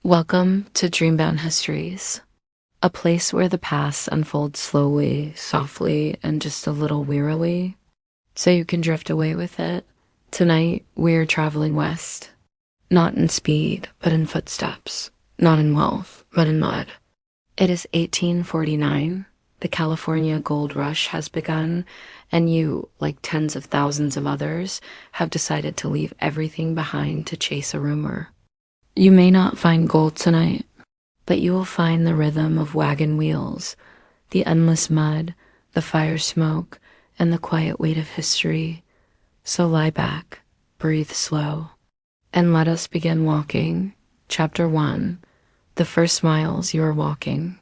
Welcome to Dreambound Histories, a place where the past unfolds slowly, softly, and just a little wearily, so you can drift away with it. Tonight, we're traveling west, not in speed, but in footsteps, not in wealth, but in mud. It is 1849. The California gold rush has begun, and you, like tens of thousands of others, have decided to leave everything behind to chase a rumor. You may not find gold tonight, but you will find the rhythm of wagon wheels, the endless mud, the fire smoke, and the quiet weight of history. So lie back, breathe slow, and let us begin walking. Chapter 1. The first miles you are walking.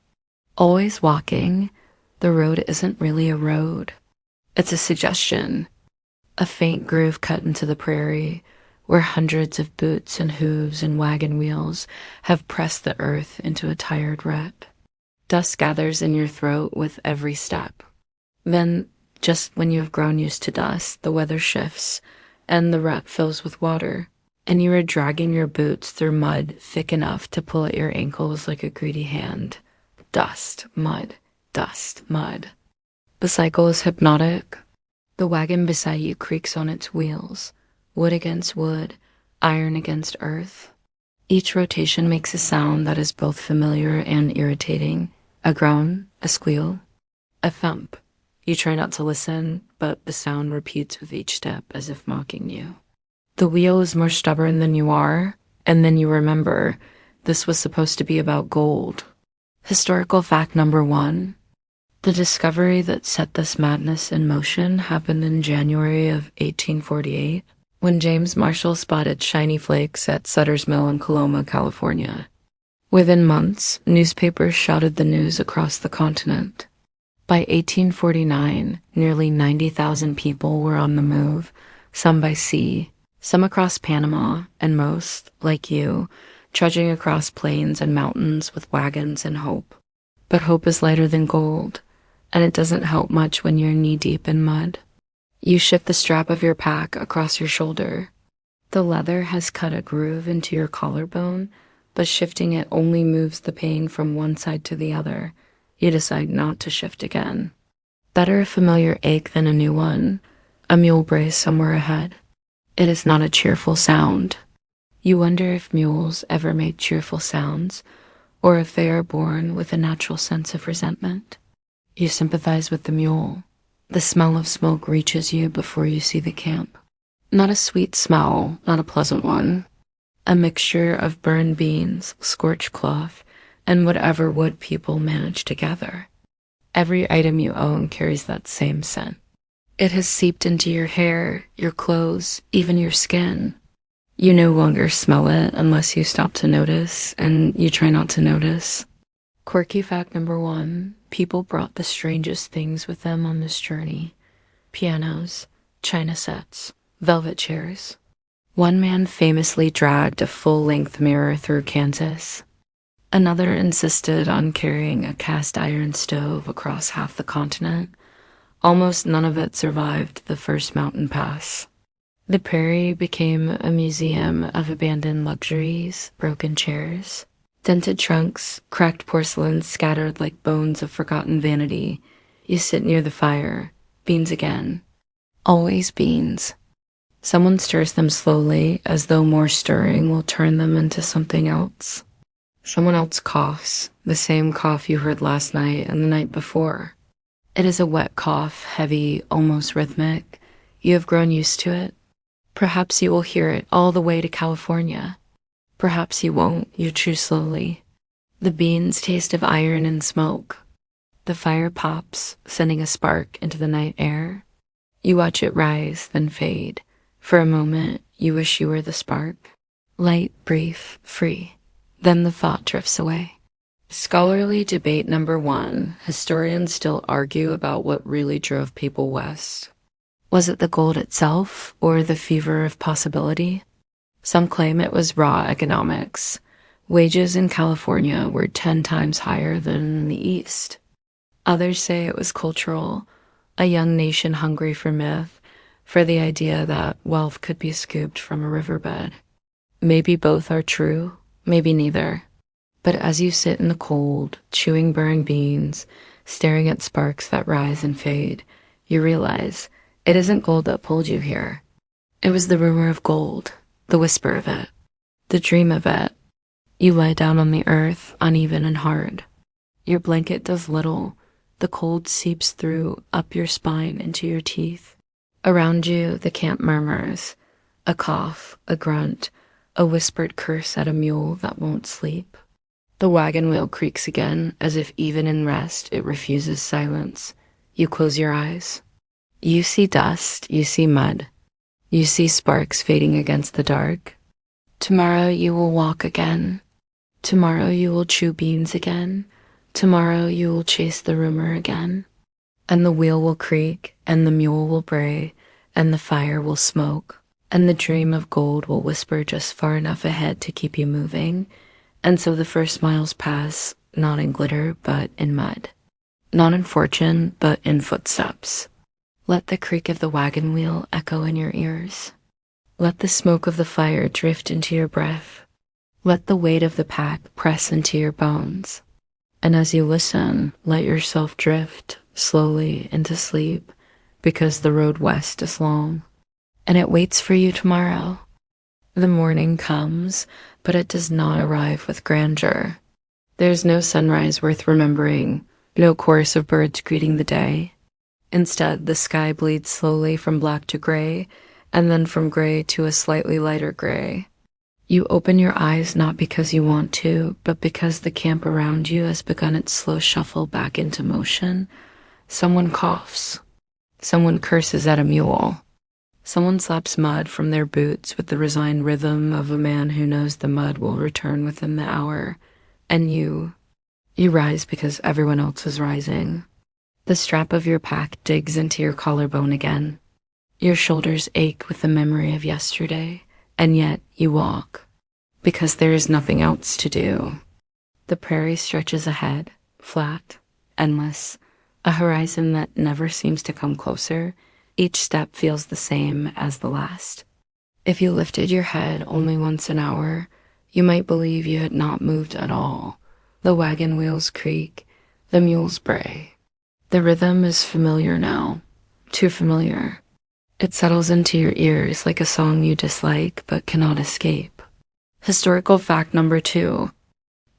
Always walking, the road isn't really a road. It's a suggestion, a faint groove cut into the prairie, where hundreds of boots and hooves and wagon wheels have pressed the earth into a tired rut. Dust gathers in your throat with every step. Then, just when you have grown used to dust, the weather shifts, and the rut fills with water, and you are dragging your boots through mud thick enough to pull at your ankles like a greedy hand. Dust, mud, dust, mud. The cycle is hypnotic. The wagon beside you creaks on its wheels, wood against wood, iron against earth. Each rotation makes a sound that is both familiar and irritating, a groan, a squeal, a thump. You try not to listen, but the sound repeats with each step as if mocking you. The wheel is more stubborn than you are, and then you remember this was supposed to be about gold. Historical fact number 1. The discovery that set this madness in motion happened in January of 1848. When James Marshall spotted shiny flakes at Sutter's Mill in Coloma, California. Within months, newspapers shouted the news across the continent. By 1849, nearly 90,000 people were on the move, some by sea, some across Panama, and most, like you, trudging across plains and mountains with wagons and hope. But hope is lighter than gold, and it doesn't help much when you're knee-deep in mud. You shift the strap of your pack across your shoulder. The leather has cut a groove into your collarbone, but shifting it only moves the pain from one side to the other. You decide not to shift again. Better a familiar ache than a new one, a mule brace somewhere ahead. It is not a cheerful sound. You wonder if mules ever made cheerful sounds, or if they are born with a natural sense of resentment. You sympathize with the mule. The smell of smoke reaches you before you see the camp. Not a sweet smell, not a pleasant one. A mixture of burned beans, scorched cloth, and whatever wood people manage to gather. Every item you own carries that same scent. It has seeped into your hair, your clothes, even your skin. You no longer smell it unless you stop to notice, and you try not to notice. Quirky fact number 1. People brought the strangest things with them on this journey. Pianos, china sets, velvet chairs. One man famously dragged a full-length mirror through Kansas. Another insisted on carrying a cast-iron stove across half the continent. Almost none of it survived the first mountain pass. The prairie became a museum of abandoned luxuries, broken chairs, dented trunks, cracked porcelain scattered like bones of forgotten vanity. You sit near the fire. Beans again. Always beans. Someone stirs them slowly, as though more stirring will turn them into something else. Someone else coughs, the same cough you heard last night and the night before. It is a wet cough, heavy, almost rhythmic. You have grown used to it. Perhaps you will hear it all the way to California. Perhaps you won't, you chew slowly. The beans taste of iron and smoke. The fire pops, sending a spark into the night air. You watch it rise, then fade. For a moment, you wish you were the spark. Light, brief, free. Then the thought drifts away. Scholarly debate number 1. Historians still argue about what really drove people west. Was it the gold itself, or the fever of possibility? Some claim it was raw economics. Wages in California were 10 times higher than in the East. Others say it was cultural, a young nation hungry for myth, for the idea that wealth could be scooped from a riverbed. Maybe both are true, maybe neither. But as you sit in the cold, chewing burning beans, staring at sparks that rise and fade, you realize it isn't gold that pulled you here. It was the rumor of gold, the whisper of it, the dream of it. You lie down on the earth, uneven and hard. Your blanket does little. The cold seeps through, up your spine, into your teeth. Around you, the camp murmurs. A cough, a grunt, a whispered curse at a mule that won't sleep. The wagon wheel creaks again, as if even in rest it refuses silence. You close your eyes. You see dust, you see mud. You see sparks fading against the dark. Tomorrow you will walk again. Tomorrow you will chew beans again. Tomorrow you will chase the rumor again. And the wheel will creak, and the mule will bray, and the fire will smoke, and the dream of gold will whisper just far enough ahead to keep you moving. And so the first miles pass, not in glitter, but in mud. Not in fortune, but in footsteps. Let the creak of the wagon wheel echo in your ears. Let the smoke of the fire drift into your breath. Let the weight of the pack press into your bones. And as you listen, let yourself drift slowly into sleep, because the road west is long, and it waits for you tomorrow. The morning comes, but it does not arrive with grandeur. There's no sunrise worth remembering, no chorus of birds greeting the day. Instead, the sky bleeds slowly from black to gray, and then from gray to a slightly lighter gray. You open your eyes not because you want to, but because the camp around you has begun its slow shuffle back into motion. Someone coughs. Someone curses at a mule. Someone slaps mud from their boots with the resigned rhythm of a man who knows the mud will return within the hour. And you rise because everyone else is rising. The strap of your pack digs into your collarbone again. Your shoulders ache with the memory of yesterday, and yet you walk, because there is nothing else to do. The prairie stretches ahead, flat, endless, a horizon that never seems to come closer. Each step feels the same as the last. If you lifted your head only once an hour, you might believe you had not moved at all. The wagon wheels creak, the mules bray. The rhythm is familiar now, too familiar. It settles into your ears like a song you dislike but cannot escape. Historical fact number 2.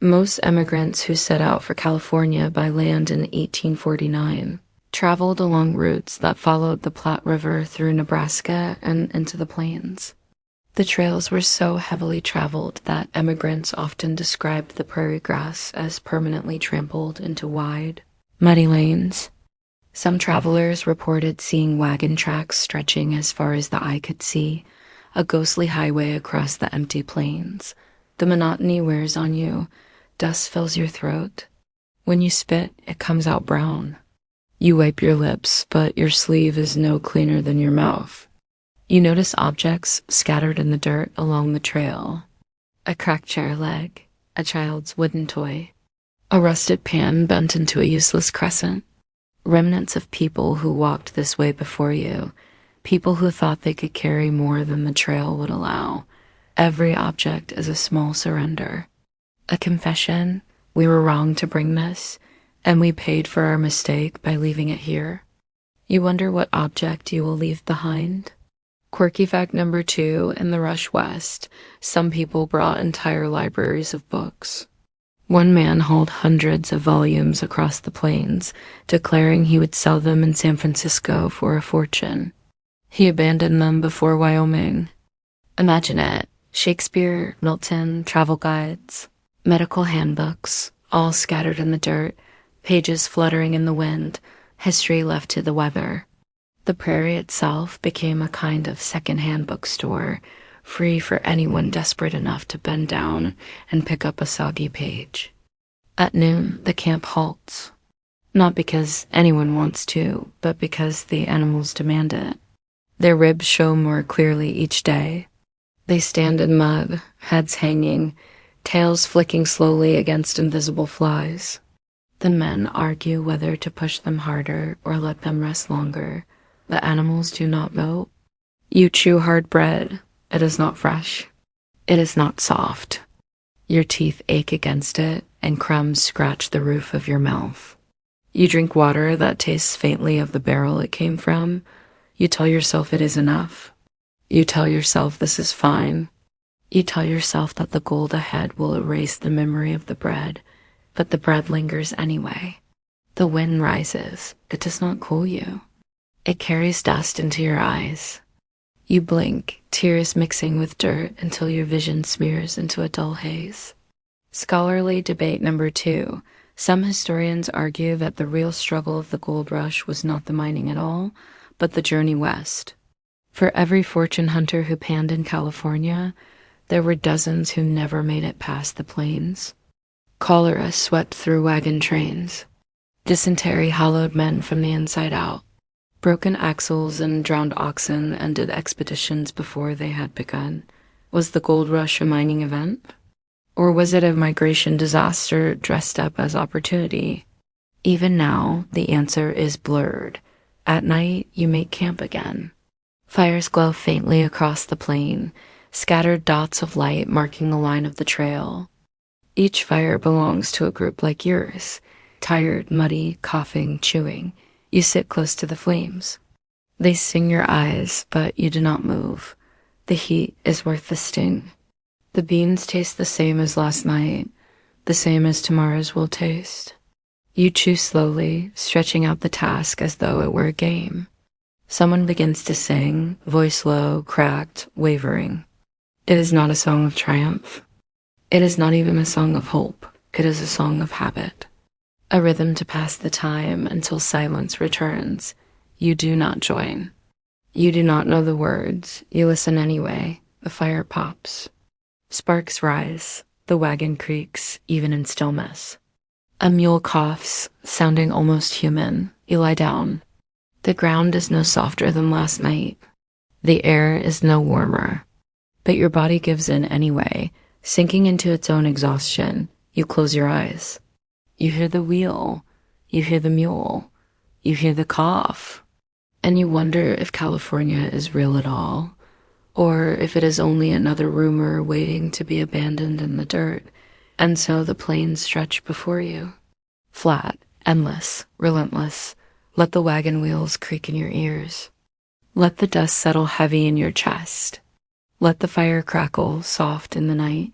Most immigrants who set out for California by land in 1849 traveled along routes that followed the Platte River through Nebraska and into the plains. The trails were so heavily traveled that immigrants often described the prairie grass as permanently trampled into wide, muddy lanes. Some travelers reported seeing wagon tracks stretching as far as the eye could see, a ghostly highway across the empty plains. The monotony wears on you. Dust fills your throat. When you spit, it comes out brown. You wipe your lips, but your sleeve is no cleaner than your mouth. You notice objects scattered in the dirt along the trail. A cracked chair leg, a child's wooden toy, a rusted pan bent into a useless crescent. Remnants of people who walked this way before you, people who thought they could carry more than the trail would allow. Every object is a small surrender. A confession, we were wrong to bring this, and we paid for our mistake by leaving it here. You wonder what object you will leave behind? Quirky fact number 2, in the Rush West, some people brought entire libraries of books. One man hauled hundreds of volumes across the plains, declaring he would sell them in San Francisco for a fortune. He abandoned them before Wyoming. Imagine it. Shakespeare, Milton, travel guides, medical handbooks, all scattered in the dirt, pages fluttering in the wind, history left to the weather. The prairie itself became a kind of second-hand bookstore, free for anyone desperate enough to bend down and pick up a soggy page. At noon, the camp halts. Not because anyone wants to, but because the animals demand it. Their ribs show more clearly each day. They stand in mud, heads hanging, tails flicking slowly against invisible flies. The men argue whether to push them harder or let them rest longer. The animals do not vote. You chew hard bread. It is not fresh. It is not soft. Your teeth ache against it, and crumbs scratch the roof of your mouth. You drink water that tastes faintly of the barrel it came from. You tell yourself it is enough. You tell yourself this is fine. You tell yourself that the gold ahead will erase the memory of the bread, but the bread lingers anyway. The wind rises. It does not cool you. It carries dust into your eyes. You blink, tears mixing with dirt until your vision smears into a dull haze. Scholarly debate number 2. Some historians argue that the real struggle of the gold rush was not the mining at all, but the journey west. For every fortune hunter who panned in California, there were dozens who never made it past the plains. Cholera swept through wagon trains. Dysentery hollowed men from the inside out. Broken axles and drowned oxen ended expeditions before they had begun. Was the gold rush a mining event? Or was it a migration disaster dressed up as opportunity? Even now, the answer is blurred. At night, you make camp again. Fires glow faintly across the plain, scattered dots of light marking the line of the trail. Each fire belongs to a group like yours, tired, muddy, coughing, chewing. You sit close to the flames. They sting your eyes, but you do not move. The heat is worth the sting. The beans taste the same as last night, the same as tomorrow's will taste. You chew slowly, stretching out the task as though it were a game. Someone begins to sing, voice low, cracked, wavering. It is not a song of triumph. It is not even a song of hope. It is a song of habit. A rhythm to pass the time until silence returns. You do not join. You do not know the words. You listen anyway. The fire pops. Sparks rise. The wagon creaks, even in stillness. A mule coughs, sounding almost human. You lie down. The ground is no softer than last night. The air is no warmer. But your body gives in anyway, sinking into its own exhaustion. You close your eyes. You hear the wheel. You hear the mule. You hear the cough. And you wonder if California is real at all, or if it is only another rumor waiting to be abandoned in the dirt. And so the plains stretch before you. Flat, endless, relentless. Let the wagon wheels creak in your ears. Let the dust settle heavy in your chest. Let the fire crackle soft in the night.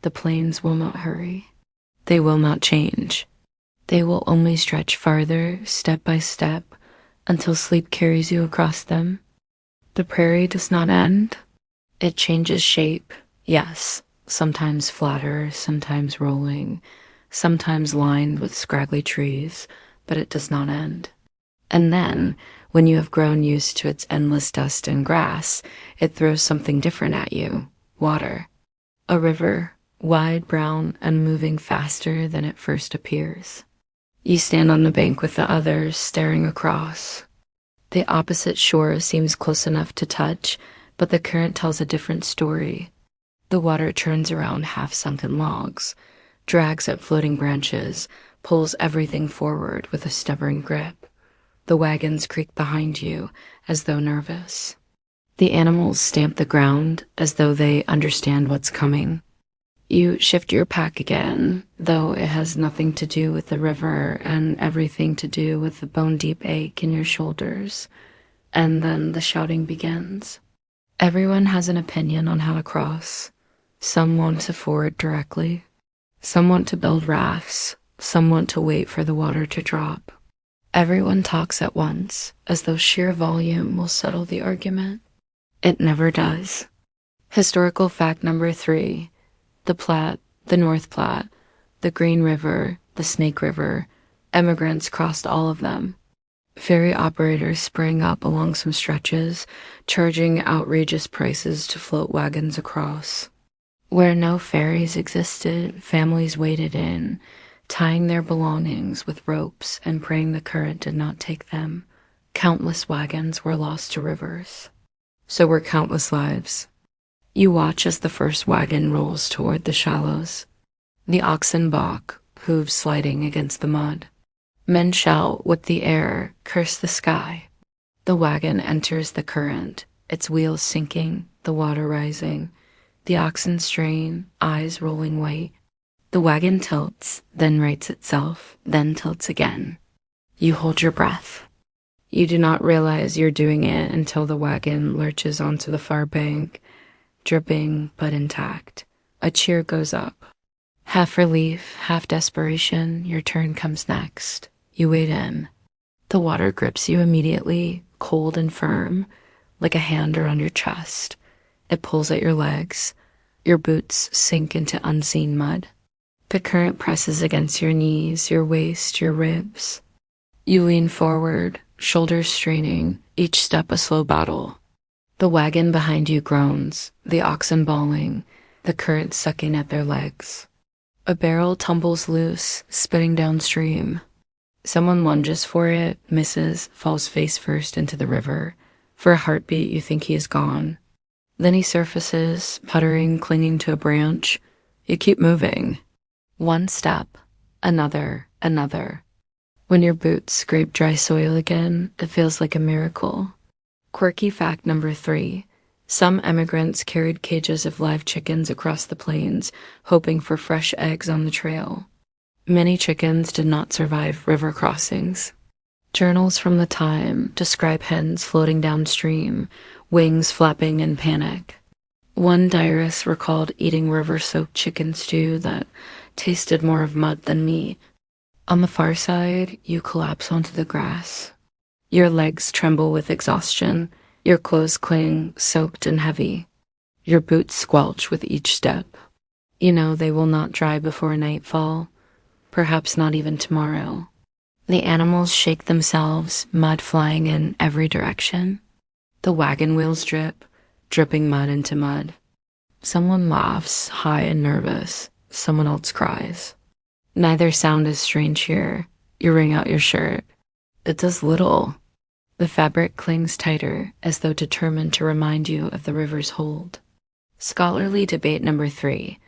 The plains will not hurry. They will not change. They will only stretch farther, step by step, until sleep carries you across them. The prairie does not end. It changes shape, yes, sometimes flatter, sometimes rolling, sometimes lined with scraggly trees, but it does not end. And then, when you have grown used to its endless dust and grass, it throws something different at you, water. A river, wide, brown, and moving faster than it first appears. You stand on the bank with the others, staring across. The opposite shore seems close enough to touch, but the current tells a different story. The water turns around half-sunken logs, drags at floating branches, pulls everything forward with a stubborn grip. The wagons creak behind you, as though nervous. The animals stamp the ground, as though they understand what's coming. You shift your pack again, though it has nothing to do with the river and everything to do with the bone-deep ache in your shoulders. And then the shouting begins. Everyone has an opinion on how to cross. Some want to ford directly. Some want to build rafts. Some want to wait for the water to drop. Everyone talks at once, as though sheer volume will settle the argument. It never does. Historical fact number 3. The Platte, the North Platte, the Green River, the Snake River, emigrants crossed all of them. Ferry operators sprang up along some stretches, charging outrageous prices to float wagons across. Where no ferries existed, families waded in, tying their belongings with ropes and praying the current did not take them. Countless wagons were lost to rivers. So were countless lives. You watch as the first wagon rolls toward the shallows. The oxen balk, hooves sliding against the mud. Men shout with the air, curse the sky. The wagon enters the current, its wheels sinking, the water rising. The oxen strain, eyes rolling white. The wagon tilts, then rights itself, then tilts again. You hold your breath. You do not realize you're doing it until the wagon lurches onto the far bank, dripping but intact. A cheer goes up. Half relief, half desperation, your turn comes next. You wade in. The water grips you immediately, cold and firm, like a hand around your chest. It pulls at your legs. Your boots sink into unseen mud. The current presses against your knees, your waist, your ribs. You lean forward, shoulders straining, each step a slow battle. The wagon behind you groans, the oxen bawling, the current sucking at their legs. A barrel tumbles loose, spitting downstream. Someone lunges for it, misses, falls face first into the river. For a heartbeat, you think he is gone. Then he surfaces, puttering, clinging to a branch. You keep moving. One step, another, another. When your boots scrape dry soil again, it feels like a miracle. Quirky fact number 3. Some emigrants carried cages of live chickens across the plains, hoping for fresh eggs on the trail. Many chickens did not survive river crossings. Journals from the time describe hens floating downstream, wings flapping in panic. One diarist recalled eating river-soaked chicken stew that tasted more of mud than meat. On the far side, you collapse onto the grass. Your legs tremble with exhaustion. Your clothes cling, soaked and heavy. Your boots squelch with each step. You know they will not dry before nightfall, perhaps not even tomorrow. The animals shake themselves, mud flying in every direction. The wagon wheels drip, dripping mud into mud. Someone laughs, high and nervous. Someone else cries. Neither sound is strange here. You wring out your shirt. It does little. The fabric clings tighter, as though determined to remind you of the river's hold. Scholarly debate number 3.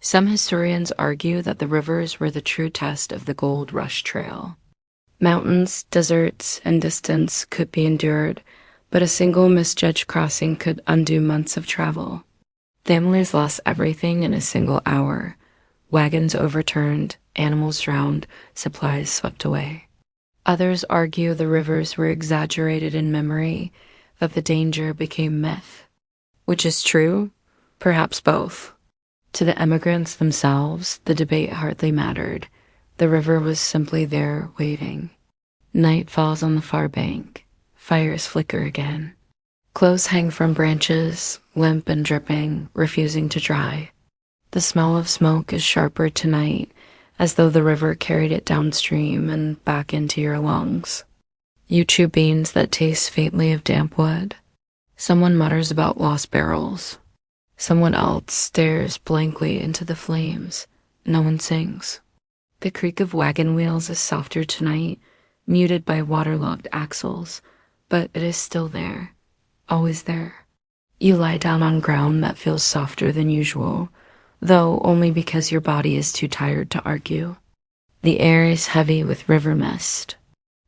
Some historians argue that the rivers were the true test of the Gold Rush Trail. Mountains, deserts, and distance could be endured, but a single misjudged crossing could undo months of travel. Families lost everything in a single hour. Wagons overturned, animals drowned, supplies swept away. Others argue the rivers were exaggerated in memory, that the danger became myth. Which is true? Perhaps both. To the emigrants themselves, the debate hardly mattered. The river was simply there, waiting. Night falls on the far bank. Fires flicker again. Clothes hang from branches, limp and dripping, refusing to dry. The smell of smoke is sharper tonight, as though the river carried it downstream and back into your lungs. You chew beans that taste faintly of damp wood. Someone mutters about lost barrels. Someone else stares blankly into the flames. No one sings. The creak of wagon wheels is softer tonight, muted by waterlogged axles, but it is still there, always there. You lie down on ground that feels softer than usual, though only because your body is too tired to argue. The air is heavy with river mist.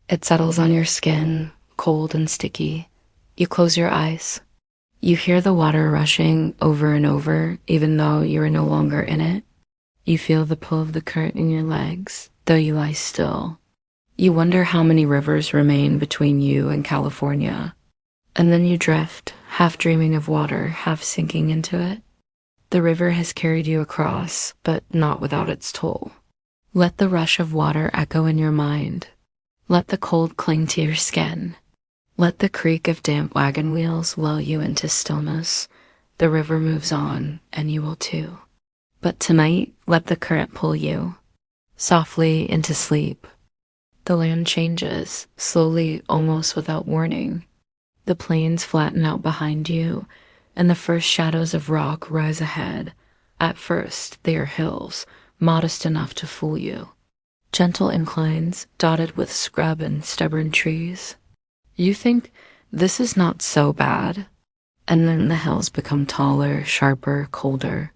It settles on your skin, cold and sticky. You close your eyes. You hear the water rushing over and over, even though you are no longer in it. You feel the pull of the current in your legs, though you lie still. You wonder how many rivers remain between you and California. And then you drift, half dreaming of water, half sinking into it. The river has carried you across, but not without its toll. Let the rush of water echo in your mind. Let the cold cling to your skin. Let the creak of damp wagon wheels lull you into stillness. The river moves on, and you will too. But tonight, let the current pull you, softly into sleep. The land changes, slowly, almost without warning. The plains flatten out behind you, and the first shadows of rock rise ahead. At first, they are hills, modest enough to fool you. Gentle inclines, dotted with scrub and stubborn trees. You think, this is not so bad. And then the hills become taller, sharper, colder.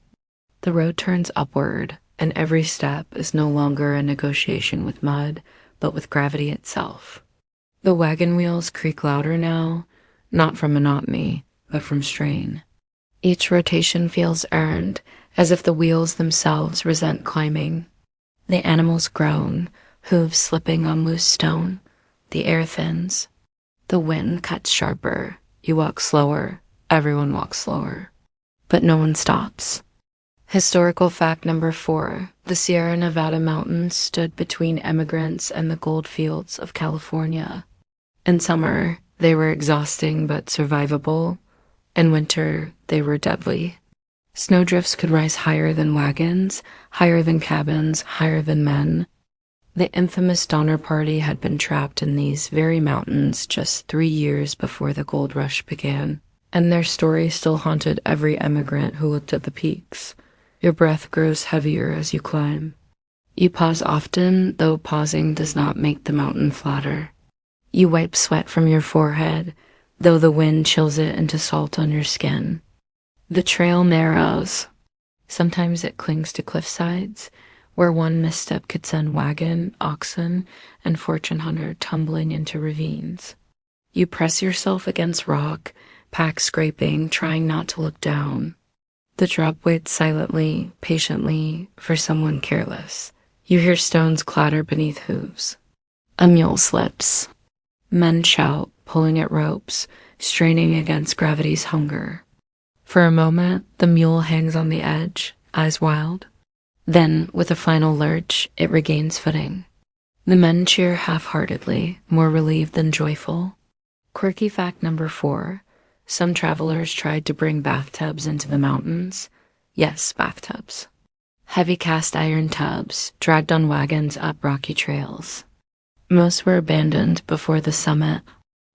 The road turns upward, and every step is no longer a negotiation with mud, but with gravity itself. The wagon wheels creak louder now, not from monotony, but from strain. Each rotation feels earned, as if the wheels themselves resent climbing. The animals groan, hooves slipping on loose stone. The air thins. The wind cuts sharper. You walk slower. Everyone walks slower. But no one stops. Historical fact number 4. The Sierra Nevada mountains stood between emigrants and the gold fields of California. In summer, they were exhausting but survivable. In winter, they were deadly. Snowdrifts could rise higher than wagons, higher than cabins, higher than men. The infamous Donner Party had been trapped in these very mountains just 3 years before the gold rush began, and their story still haunted every emigrant who looked at the peaks. Your breath grows heavier as you climb. You pause often, though pausing does not make the mountain flatter. You wipe sweat from your forehead, though the wind chills it into salt on your skin. The trail narrows. Sometimes it clings to cliff sides, where one misstep could send wagon, oxen, and fortune hunter tumbling into ravines. You press yourself against rock, pack scraping, trying not to look down. The drop waits silently, patiently, for someone careless. You hear stones clatter beneath hooves. A mule slips. Men shout, pulling at ropes, straining against gravity's hunger. For a moment, the mule hangs on the edge, eyes wild. Then, with a final lurch, it regains footing. The men cheer half-heartedly, more relieved than joyful. Quirky fact number 4. Some travelers tried to bring bathtubs into the mountains. Yes, bathtubs. Heavy cast iron tubs, dragged on wagons up rocky trails. Most were abandoned before the summit.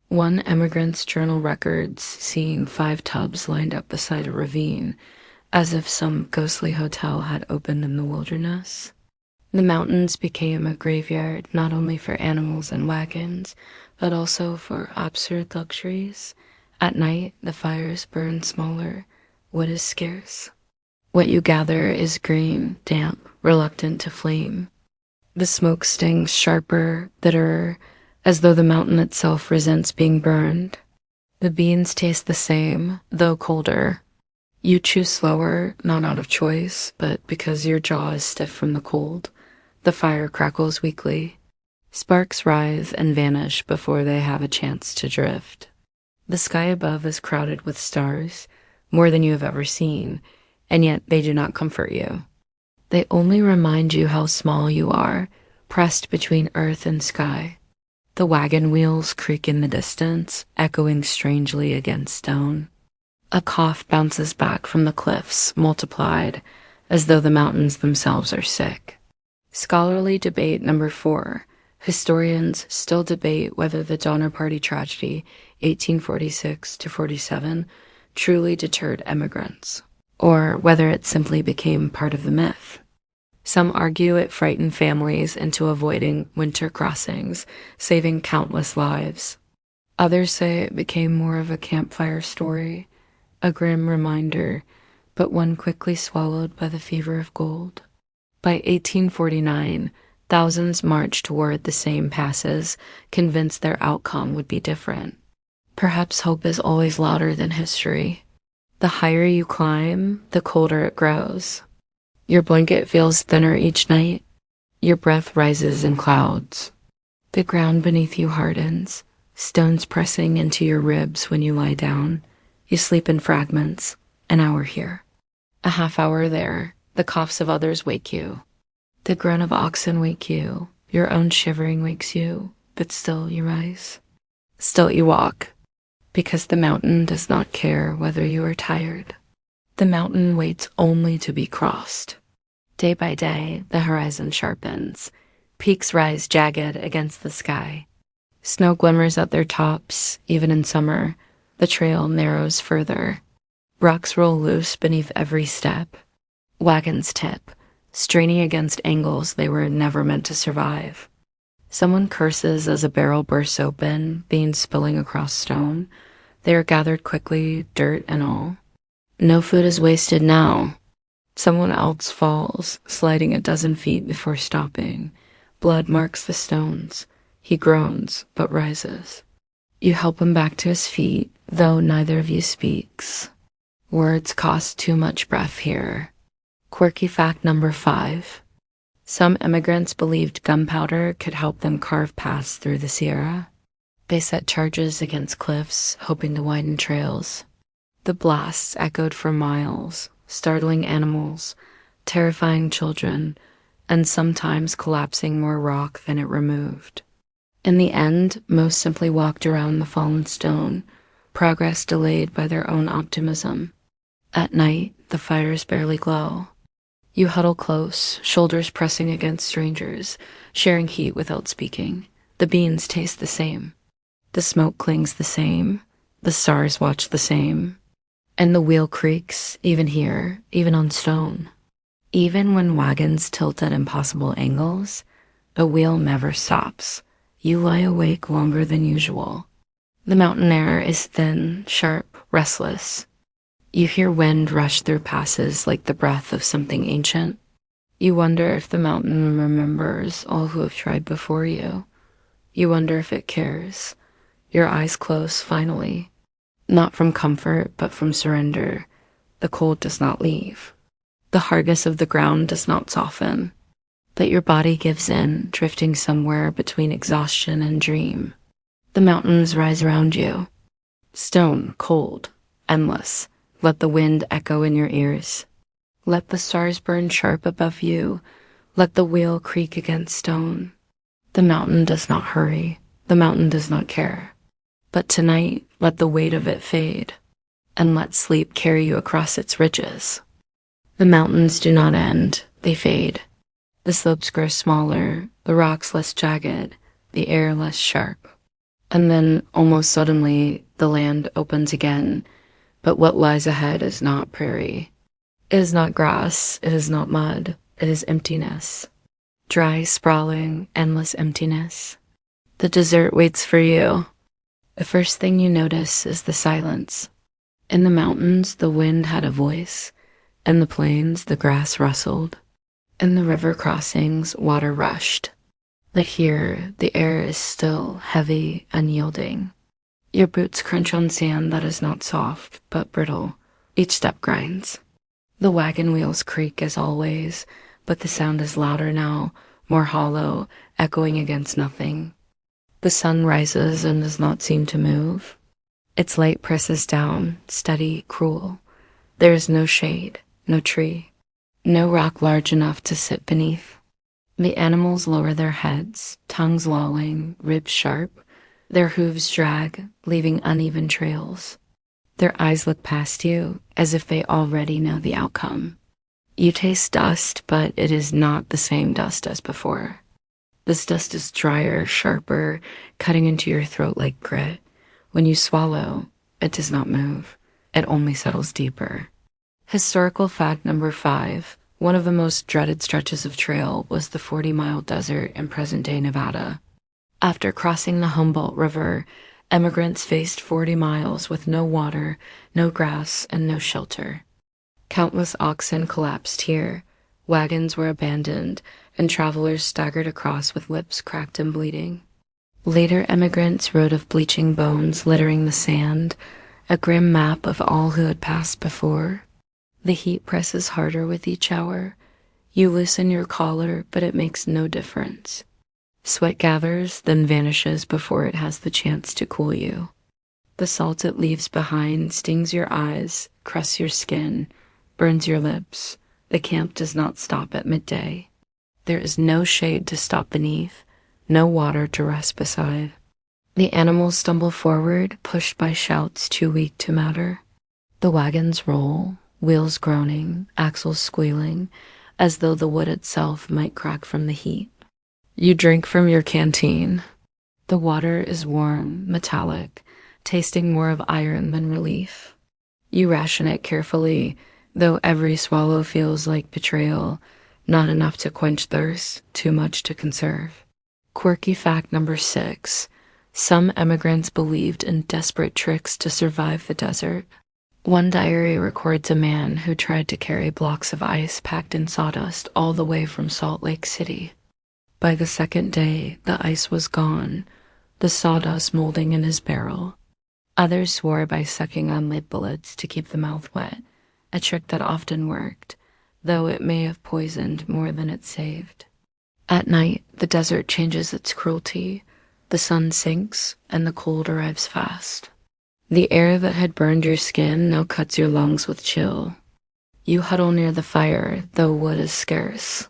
One emigrant's journal records seeing 5 tubs lined up beside a ravine, as if some ghostly hotel had opened in the wilderness. The mountains became a graveyard not only for animals and wagons, but also for absurd luxuries. At night, the fires burn smaller. Wood is scarce. What you gather is green, damp, reluctant to flame. The smoke stings sharper, bitterer, as though the mountain itself resents being burned. The beans taste the same, though colder. You chew slower, not out of choice, but because your jaw is stiff from the cold. The fire crackles weakly. Sparks rise and vanish before they have a chance to drift. The sky above is crowded with stars, more than you have ever seen, and yet they do not comfort you. They only remind you how small you are, pressed between earth and sky. The wagon wheels creak in the distance, echoing strangely against stone. A cough bounces back from the cliffs, multiplied, as though the mountains themselves are sick. Scholarly debate number 4. Historians still debate whether the Donner Party tragedy, 1846-47, truly deterred emigrants, or whether it simply became part of the myth. Some argue it frightened families into avoiding winter crossings, saving countless lives. Others say it became more of a campfire story, a grim reminder, but one quickly swallowed by the fever of gold. By 1849, thousands marched toward the same passes, convinced their outcome would be different. Perhaps hope is always louder than history. The higher you climb, the colder it grows. Your blanket feels thinner each night. Your breath rises in clouds. The ground beneath you hardens, stones pressing into your ribs when you lie down. You sleep in fragments, an hour here, a half hour there. The coughs of others wake you. The grunt of oxen wake you. Your own shivering wakes you, but still you rise. Still you walk, because the mountain does not care whether you are tired. The mountain waits only to be crossed. Day by day, the horizon sharpens. Peaks rise jagged against the sky. Snow glimmers at their tops, even in summer. The trail narrows further. Rocks roll loose beneath every step. Wagons tip, straining against angles they were never meant to survive. Someone curses as a barrel bursts open, beans spilling across stone. They are gathered quickly, dirt and all. No food is wasted now. Someone else falls, sliding a dozen feet before stopping. Blood marks the stones. He groans, but rises. You help him back to his feet, though neither of you speaks. Words cost too much breath here. Quirky fact number 5. Some immigrants believed gunpowder could help them carve paths through the Sierra. They set charges against cliffs, hoping to widen trails. The blasts echoed for miles, startling animals, terrifying children, and sometimes collapsing more rock than it removed. In the end, most simply walked around the fallen stone, progress delayed by their own optimism. At night, the fires barely glow. You huddle close, shoulders pressing against strangers, sharing heat without speaking. The beans taste the same. The smoke clings the same. The stars watch the same. And the wheel creaks, even here, even on stone. Even when wagons tilt at impossible angles, the wheel never stops. You lie awake longer than usual. The mountain air is thin, sharp, restless. You hear wind rush through passes like the breath of something ancient. You wonder if the mountain remembers all who have tried before you. You wonder if it cares. Your eyes close, finally. Not from comfort, but from surrender. The cold does not leave. The hardness of the ground does not soften. But your body gives in, drifting somewhere between exhaustion and dream. The mountains rise around you. Stone, cold, endless. Let the wind echo in your ears. Let the stars burn sharp above you. Let the wheel creak against stone. The mountain does not hurry. The mountain does not care. But tonight, let the weight of it fade, and let sleep carry you across its ridges. The mountains do not end, they fade. The slopes grow smaller, the rocks less jagged, the air less sharp. And then, almost suddenly, the land opens again, but what lies ahead is not prairie. It is not grass, it is not mud, it is emptiness. Dry, sprawling, endless emptiness. The desert waits for you. The first thing you notice is the silence. In the mountains, the wind had a voice. In the plains, the grass rustled. In the river crossings, water rushed. But here, the air is still, heavy, unyielding. Your boots crunch on sand that is not soft, but brittle. Each step grinds. The wagon wheels creak as always, but the sound is louder now, more hollow, echoing against nothing. The sun rises and does not seem to move. Its light presses down, steady, cruel. There is no shade, no tree, no rock large enough to sit beneath. The animals lower their heads, tongues lolling, ribs sharp. Their hooves drag, leaving uneven trails. Their eyes look past you, as if they already know the outcome. You taste dust, but it is not the same dust as before. This dust is drier, sharper, cutting into your throat like grit. When you swallow, it does not move. It only settles deeper. Historical fact number 5. One of the most dreaded stretches of trail was the 40-mile desert in present-day Nevada. After crossing the Humboldt River, emigrants faced 40 miles with no water, no grass, and no shelter. Countless oxen collapsed here. Wagons were abandoned, and travelers staggered across with lips cracked and bleeding. Later emigrants wrote of bleaching bones littering the sand, a grim map of all who had passed before. The heat presses harder with each hour. You loosen your collar, but it makes no difference. Sweat gathers, then vanishes before it has the chance to cool you. The salt it leaves behind stings your eyes, crusts your skin, burns your lips. The camp does not stop at midday. There is no shade to stop beneath, no water to rest beside. The animals stumble forward, pushed by shouts too weak to matter. The wagons roll, wheels groaning, axles squealing, as though the wood itself might crack from the heat. You drink from your canteen. The water is warm, metallic, tasting more of iron than relief. You ration it carefully, though every swallow feels like betrayal, not enough to quench thirst, too much to conserve. Quirky fact number 6. Some emigrants believed in desperate tricks to survive the desert. One diary records a man who tried to carry blocks of ice packed in sawdust all the way from Salt Lake City. By the second day, the ice was gone, the sawdust molding in his barrel. Others swore by sucking on lid bullets to keep the mouth wet, a trick that often worked, though it may have poisoned more than it saved. At night, the desert changes its cruelty. The sun sinks, and the cold arrives fast. The air that had burned your skin now cuts your lungs with chill. You huddle near the fire, though wood is scarce.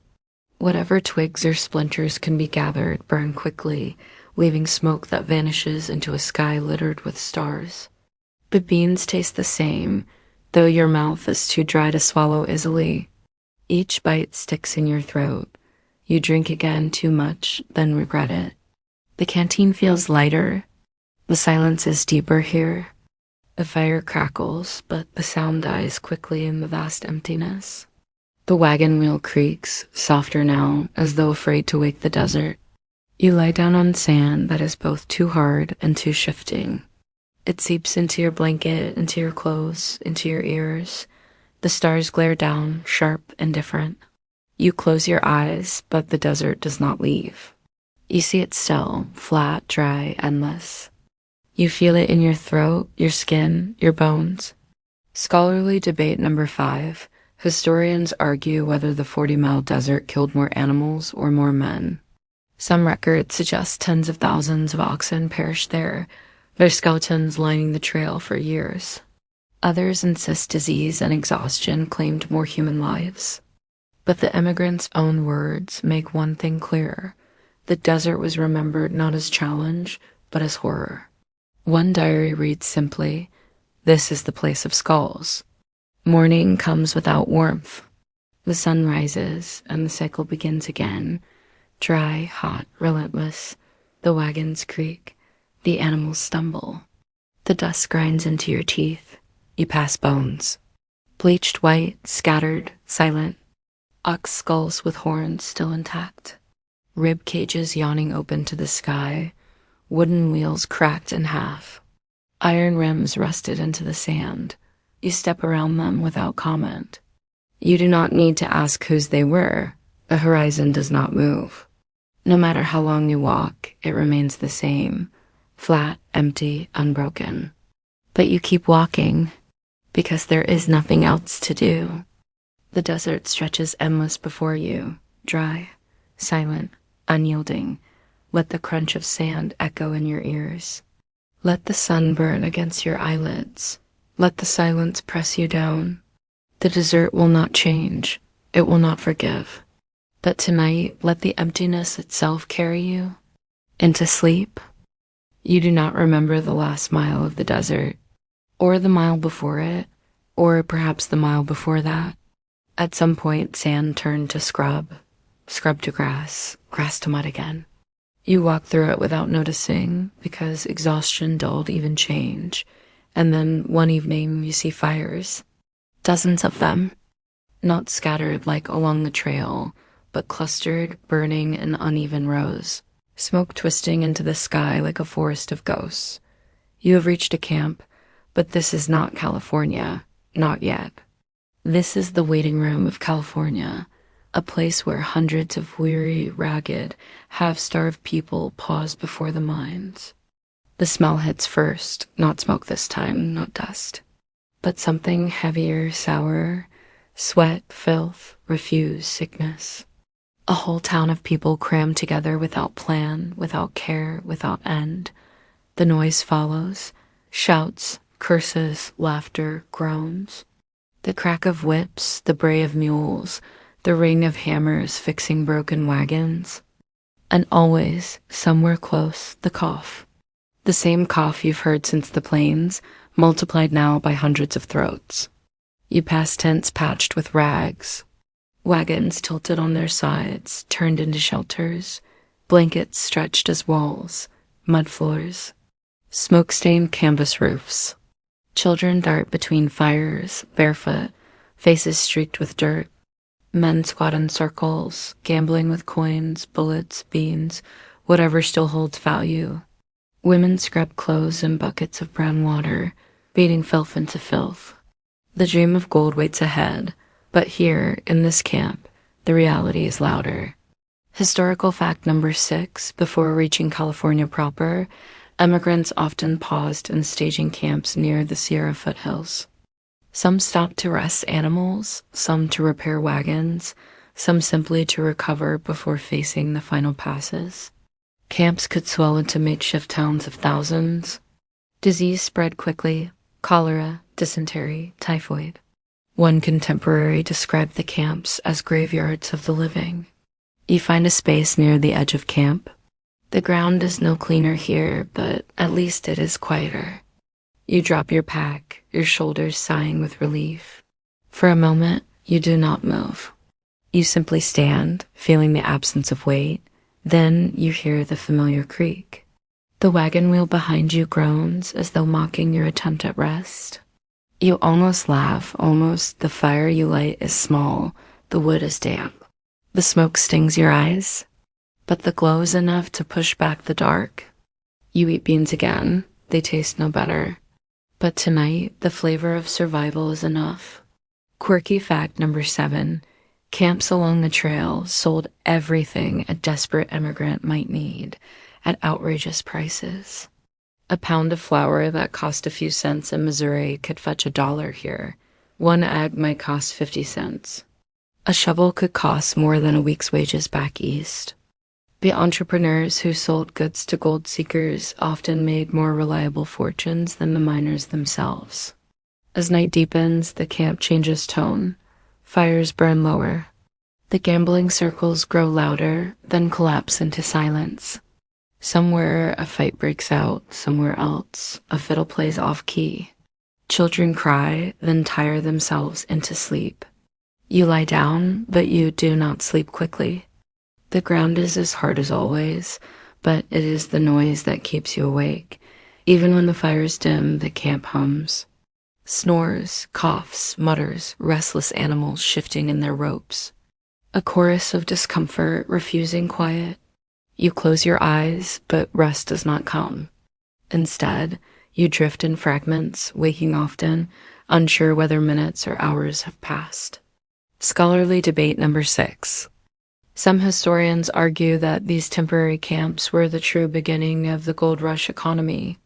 Whatever twigs or splinters can be gathered burn quickly, leaving smoke that vanishes into a sky littered with stars. The beans taste the same, though your mouth is too dry to swallow easily. Each bite sticks in your throat. You drink again too much, then regret it. The canteen feels lighter. The silence is deeper here. The fire crackles, but the sound dies quickly in the vast emptiness. The wagon wheel creaks, softer now, as though afraid to wake the desert. You lie down on sand that is both too hard and too shifting. It seeps into your blanket, into your clothes, into your ears. The stars glare down, sharp and different. You close your eyes, but the desert does not leave. You see it still, flat, dry, endless. You feel it in your throat, your skin, your bones. Scholarly debate number 5. Historians argue whether the 40-mile desert killed more animals or more men. Some records suggest tens of thousands of oxen perished there, their skeletons lining the trail for years. Others insist disease and exhaustion claimed more human lives. But the emigrants' own words make one thing clear. The desert was remembered not as challenge, but as horror. One diary reads simply, "This is the place of skulls." Morning comes without warmth. The sun rises, and the cycle begins again. Dry, hot, relentless. The wagons creak. The animals stumble. The dust grinds into your teeth. You pass bones. Bleached white, scattered, silent. Ox skulls with horns still intact. Rib cages yawning open to the sky. Wooden wheels cracked in half. Iron rims rusted into the sand. You step around them without comment. You do not need to ask whose they were. The horizon does not move. No matter how long you walk, it remains the same. Flat, empty, unbroken. But you keep walking, because there is nothing else to do. The desert stretches endless before you, dry, silent, unyielding. Let the crunch of sand echo in your ears. Let the sun burn against your eyelids. Let the silence press you down. The desert will not change. It will not forgive. But tonight, let the emptiness itself carry you into sleep. You do not remember the last mile of the desert, or the mile before it, or perhaps the mile before that. At some point, sand turned to scrub to grass, grass to mud again. You walk through it without noticing, because exhaustion dulled even change. And then one evening you see fires, dozens of them, not scattered like along the trail, but clustered, burning in uneven rows, smoke twisting into the sky like a forest of ghosts. You have reached a camp, but this is not California, not yet. This is the waiting room of California, a place where hundreds of weary, ragged, half-starved people pause before the mines. The smell hits first, not smoke this time, not dust, but something heavier, sour, sweat, filth, refuse, sickness. A whole town of people crammed together without plan, without care, without end. The noise follows, shouts, curses, laughter, groans. The crack of whips, the bray of mules, the ring of hammers fixing broken wagons. And always, somewhere close, the cough. The same cough you've heard since the plains, multiplied now by hundreds of throats. You pass tents patched with rags, wagons tilted on their sides, turned into shelters, blankets stretched as walls, mud floors, smoke-stained canvas roofs. Children dart between fires, barefoot, faces streaked with dirt. Men squat in circles, gambling with coins, bullets, beans, whatever still holds value. Women scrub clothes in buckets of brown water, beating filth into filth. The dream of gold waits ahead, but here, in this camp, the reality is louder. Historical fact number 6, before reaching California proper, Emigrants often paused in staging camps near the Sierra foothills. Some stopped to rest animals, some to repair wagons, some simply to recover before facing the final passes. Camps could swell into makeshift towns of thousands. Disease spread quickly: cholera, dysentery, typhoid. One contemporary described the camps as graveyards of the living. You find a space near the edge of camp. The ground is no cleaner here, but at least it is quieter. You drop your pack, your shoulders sighing with relief. For a moment, you do not move. You simply stand, feeling the absence of weight. Then you hear the familiar creak. The wagon wheel behind you groans as though mocking your attempt at rest. You almost laugh, almost. The fire you light is small, the wood is damp. The smoke stings your eyes, but the glow is enough to push back the dark. You eat beans again, they taste no better. But tonight, the flavor of survival is enough. Quirky fact number 7, camps along the trail sold everything a desperate immigrant might need at outrageous prices. A pound of flour that cost a few cents in Missouri could fetch $1 here. One egg might cost 50 cents. A shovel could cost more than a week's wages back east. The entrepreneurs who sold goods to gold seekers often made more reliable fortunes than the miners themselves. As night deepens, the camp changes tone. Fires burn lower. The gambling circles grow louder, then collapse into silence. Somewhere a fight breaks out, somewhere else a fiddle plays off-key. Children cry, then tire themselves into sleep. You lie down, but you do not sleep quickly. The ground is as hard as always, but it is the noise that keeps you awake. Even when the fires dim, the camp hums. Snores, coughs, mutters, restless animals shifting in their ropes. A chorus of discomfort refusing quiet. You close your eyes, but rest does not come. Instead, you drift in fragments, waking often, unsure whether minutes or hours have passed. Scholarly debate number 6. Some historians argue that these temporary camps were the true beginning of the gold rush economy.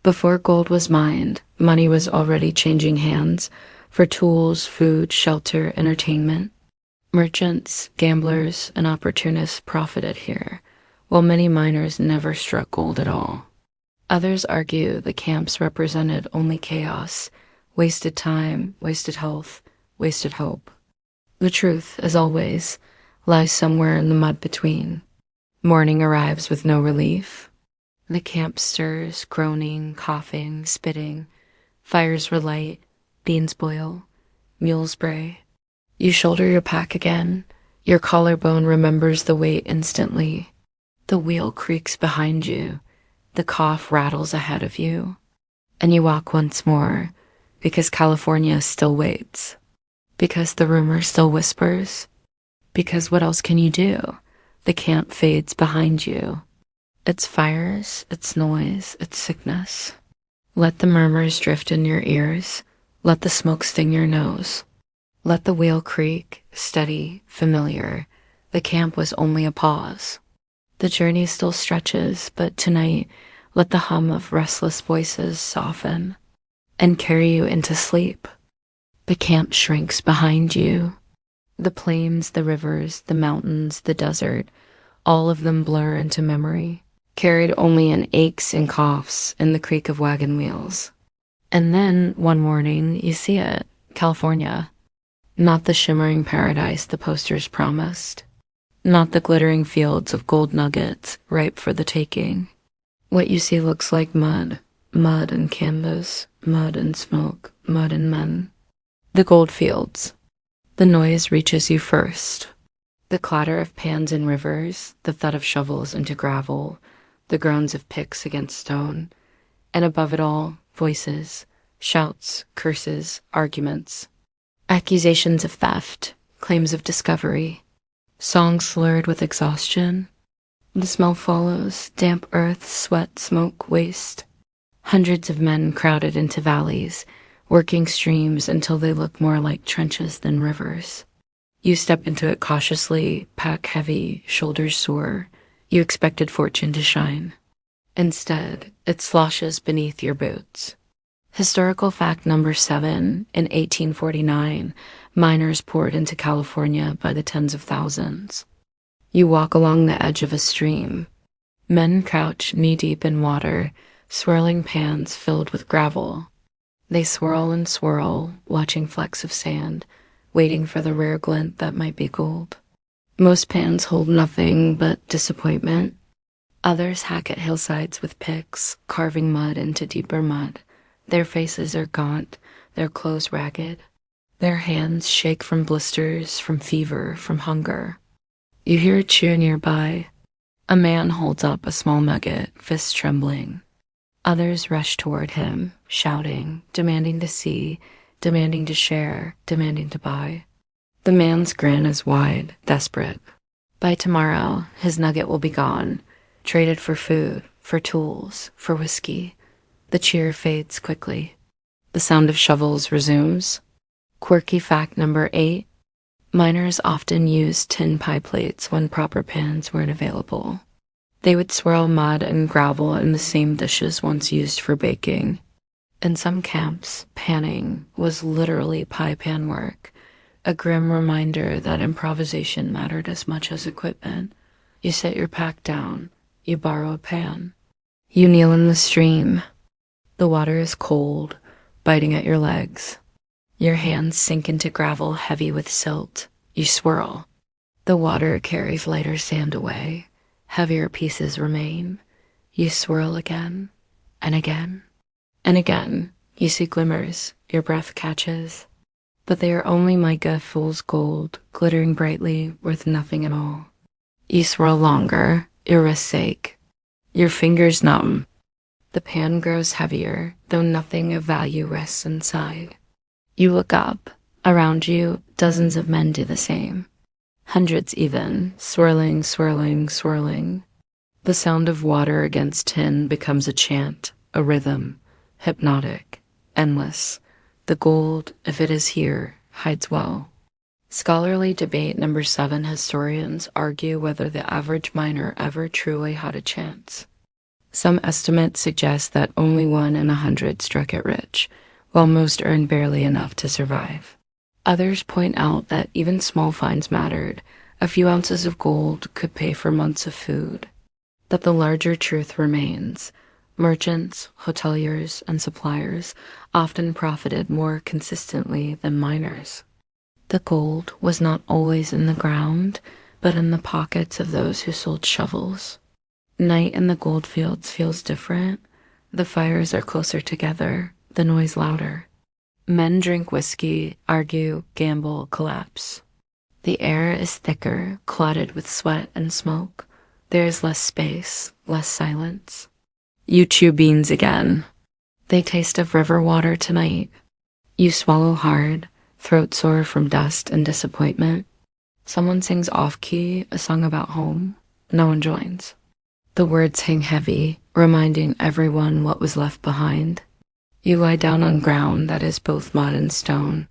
Before gold was mined, money was already changing hands for tools, food, shelter, entertainment. Merchants, gamblers, and opportunists profited here, while many miners never struck gold at all. Others argue the camps represented only chaos, wasted time, wasted health, wasted hope. The truth, as always, lies somewhere in the mud between. Morning arrives with no relief. The camp stirs, groaning, coughing, spitting. Fires relight, beans boil, mules bray. You shoulder your pack again. Your collarbone remembers the weight instantly. The wheel creaks behind you. The cough rattles ahead of you. And you walk once more, because California still waits. Because the rumor still whispers. Because what else can you do? The camp fades behind you. Its fires, its noise, its sickness. Let the murmurs drift in your ears. Let the smoke sting your nose. Let the wheel creak, steady, familiar. The camp was only a pause. The journey still stretches, but tonight, let the hum of restless voices soften and carry you into sleep. The camp shrinks behind you. The plains, the rivers, the mountains, the desert, all of them blur into memory, carried only in aches and coughs and the creak of wagon wheels. And then, one morning, you see it, California. Not the shimmering paradise the posters promised. Not the glittering fields of gold nuggets ripe for the taking. What you see looks like mud. Mud and canvas, mud and smoke, mud and men. The gold fields. The noise reaches you first. The clatter of pans in rivers, the thud of shovels into gravel, the groans of picks against stone, and above it all, voices, shouts, curses, arguments, accusations of theft, claims of discovery, songs slurred with exhaustion. The smell follows: damp earth, sweat, smoke, waste. Hundreds of men crowded into valleys, working streams until they look more like trenches than rivers. You step into it cautiously, pack heavy, shoulders sore. You expected fortune to shine. Instead, it sloshes beneath your boots. Historical fact number 7: in 1849, miners poured into California by the tens of thousands. You walk along the edge of a stream. Men crouch knee-deep in water, swirling pans filled with gravel. They swirl and swirl, watching flecks of sand, waiting for the rare glint that might be gold. Most pans hold nothing but disappointment. Others hack at hillsides with picks, carving mud into deeper mud. Their faces are gaunt, their clothes ragged. Their hands shake from blisters, from fever, from hunger. You hear a cheer nearby. A man holds up a small nugget, fists trembling. Others rush toward him, shouting, demanding to see, demanding to share, demanding to buy. The man's grin is wide, desperate. By tomorrow, his nugget will be gone, traded for food, for tools, for whiskey. The cheer fades quickly. The sound of shovels resumes. Quirky fact number 8: miners often used tin pie plates when proper pans weren't available. They would swirl mud and gravel in the same dishes once used for baking. In some camps, panning was literally pie pan work, a grim reminder that improvisation mattered as much as equipment. You set your pack down, you borrow a pan. You kneel in the stream. The water is cold, biting at your legs. Your hands sink into gravel heavy with silt. You swirl. The water carries lighter sand away. Heavier pieces remain. You swirl again, and again, and again. You see glimmers, your breath catches. But they are only mica fool's gold, glittering brightly, worth nothing at all. You swirl longer, your wrists ache. Your fingers numb. The pan grows heavier, though nothing of value rests inside. You look up. Around you, dozens of men do the same. Hundreds even, swirling, swirling, swirling. The sound of water against tin becomes a chant, a rhythm, hypnotic, endless. The gold, if it is here, hides well. Scholarly debate number 7: historians argue whether the average miner ever truly had a chance. Some estimates suggest that only 1 in 100 struck it rich, while most earned barely enough to survive. Others point out that even small finds mattered. A few ounces of gold could pay for months of food. That the larger truth remains. Merchants, hoteliers, and suppliers often profited more consistently than miners. The gold was not always in the ground, but in the pockets of those who sold shovels. Night in the gold fields feels different. The fires are closer together, the noise louder. Men drink whiskey, argue, gamble, collapse. The air is thicker, clotted with sweat and smoke. There is less space, less silence. You chew beans again. They taste of river water tonight. You swallow hard, throat sore from dust and disappointment. Someone sings off-key, a song about home. No one joins. The words hang heavy, reminding everyone what was left behind. You lie down on ground that is both mud and stone.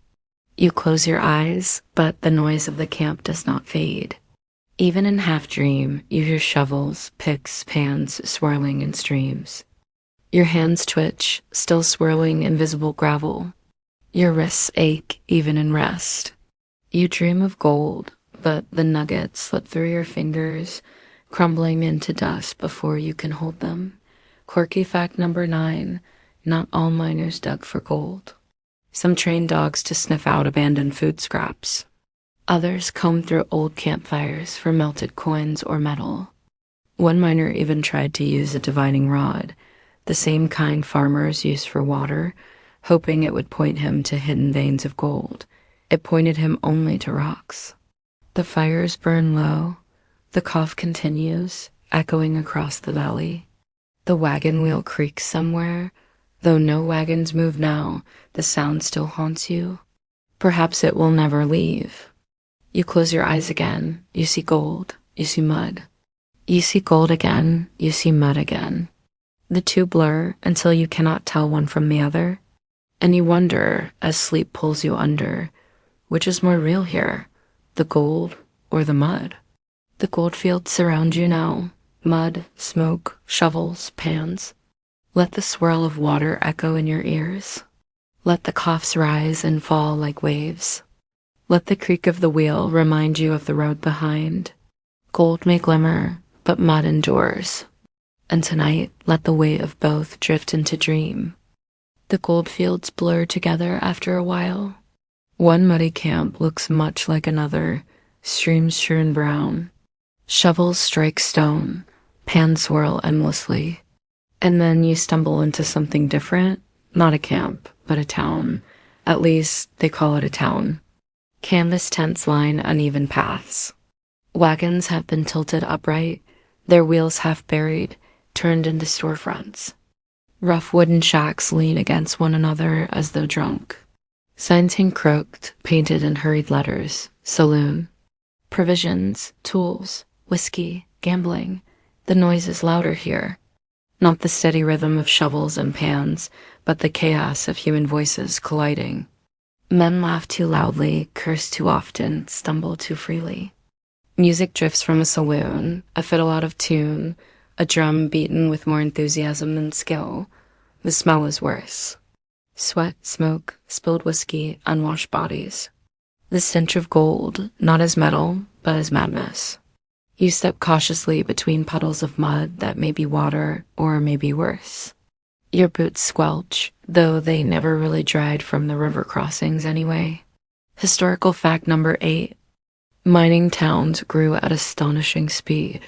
You close your eyes, but the noise of the camp does not fade. Even in half-dream, you hear shovels, picks, pans swirling in streams. Your hands twitch, still swirling invisible gravel. Your wrists ache even in rest. You dream of gold, but the nuggets slip through your fingers, crumbling into dust before you can hold them. Quirky fact number 9: not all miners dug for gold. Some trained dogs to sniff out abandoned food scraps. Others combed through old campfires for melted coins or metal. One miner even tried to use a divining rod, the same kind farmers use for water, hoping it would point him to hidden veins of gold. It pointed him only to rocks. The fires burn low. The cough continues, echoing across the valley. The wagon wheel creaks somewhere. Though no wagons move now, the sound still haunts you. Perhaps it will never leave. You close your eyes again. You see gold. You see mud. You see gold again. You see mud again. The two blur until you cannot tell one from the other. And you wonder, as sleep pulls you under, which is more real here, the gold or the mud? The gold fields surround you now. Mud, smoke, shovels, pans. Let the swirl of water echo in your ears. Let the coughs rise and fall like waves. Let the creak of the wheel remind you of the road behind. Gold may glimmer, but mud endures. And tonight, let the weight of both drift into dream. The gold fields blur together after a while. One muddy camp looks much like another, streams strewn brown. Shovels strike stone, pans swirl endlessly. And then you stumble into something different, not a camp, but a town. At least, they call it a town. Canvas tents line uneven paths. Wagons have been tilted upright, their wheels half buried, turned into storefronts. Rough wooden shacks lean against one another as though drunk. Signs hang croaked, painted in hurried letters. Saloon. Provisions, tools, whiskey, gambling. The noise is louder here. Not the steady rhythm of shovels and pans, but the chaos of human voices colliding. Men laugh too loudly, curse too often, stumble too freely. Music drifts from a saloon, a fiddle out of tune, a drum beaten with more enthusiasm than skill. The smell is worse. Sweat, smoke, spilled whiskey, unwashed bodies. The stench of gold, not as metal, but as madness. You step cautiously between puddles of mud that may be water or may be worse. Your boots squelch, though they never really dried from the river crossings anyway. Historical fact number 8. Mining towns grew at astonishing speed.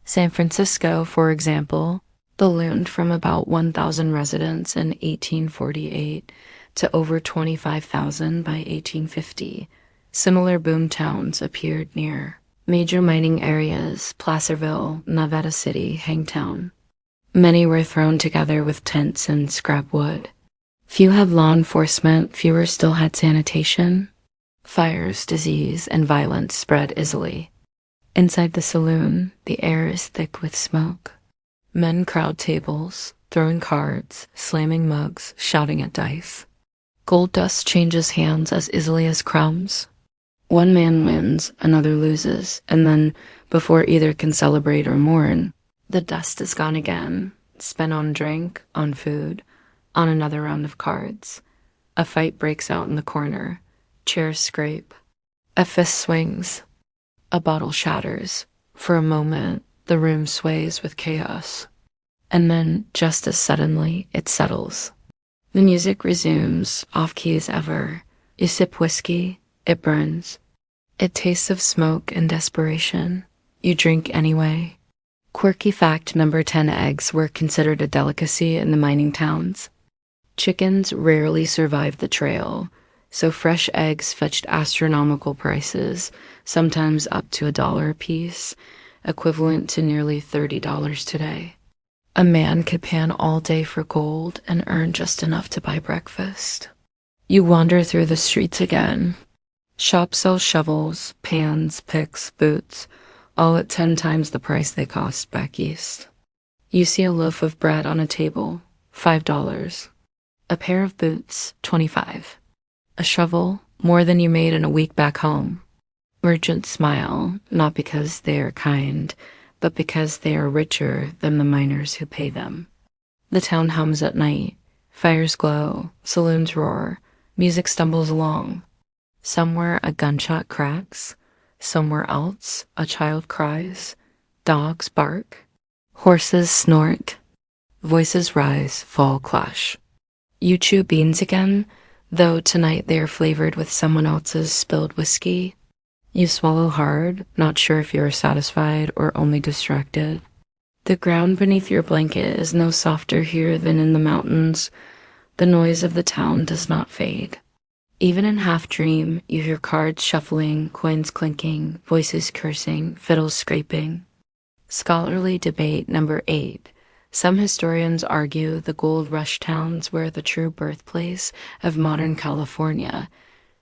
San Francisco, for example, ballooned from about 1,000 residents in 1848 to over 25,000 by 1850. Similar boom towns appeared near major mining areas: Placerville, Nevada City, Hangtown. Many were thrown together with tents and scrap wood. Few had law enforcement, fewer still had sanitation. Fires, disease, and violence spread easily. Inside the saloon, the air is thick with smoke. Men crowd tables, throwing cards, slamming mugs, shouting at dice. Gold dust changes hands as easily as crumbs. One man wins, another loses, and then, before either can celebrate or mourn, the dust is gone again, spent on drink, on food, on another round of cards. A fight breaks out in the corner. Chairs scrape. A fist swings. A bottle shatters. For a moment, the room sways with chaos. And then, just as suddenly, it settles. The music resumes, off-key as ever. You sip whiskey, it burns. It tastes of smoke and desperation. You drink anyway. Quirky fact number 10. Eggs were considered a delicacy in the mining towns. Chickens rarely survived the trail, so fresh eggs fetched astronomical prices, sometimes up to $1 a piece, equivalent to nearly $30 today. A man could pan all day for gold and earn just enough to buy breakfast. You wander through the streets again. Shops sell shovels, pans, picks, boots, all at 10 times the price they cost back east. You see a loaf of bread on a table, $5. A pair of boots, $25. A shovel, more than you made in a week back home. Merchants smile, not because they are kind, but because they are richer than the miners who pay them. The town hums at night. Fires glow, saloons roar, music stumbles along. Somewhere a gunshot cracks, somewhere else a child cries, dogs bark, horses snort, voices rise, fall, clash. You chew beans again, though tonight they are flavored with someone else's spilled whiskey. You swallow hard, not sure if you are satisfied or only distracted. The ground beneath your blanket is no softer here than in the mountains. The noise of the town does not fade. Even in half-dream, you hear cards shuffling, coins clinking, voices cursing, fiddles scraping. Scholarly debate number 8. Some historians argue the gold rush towns were the true birthplace of modern California.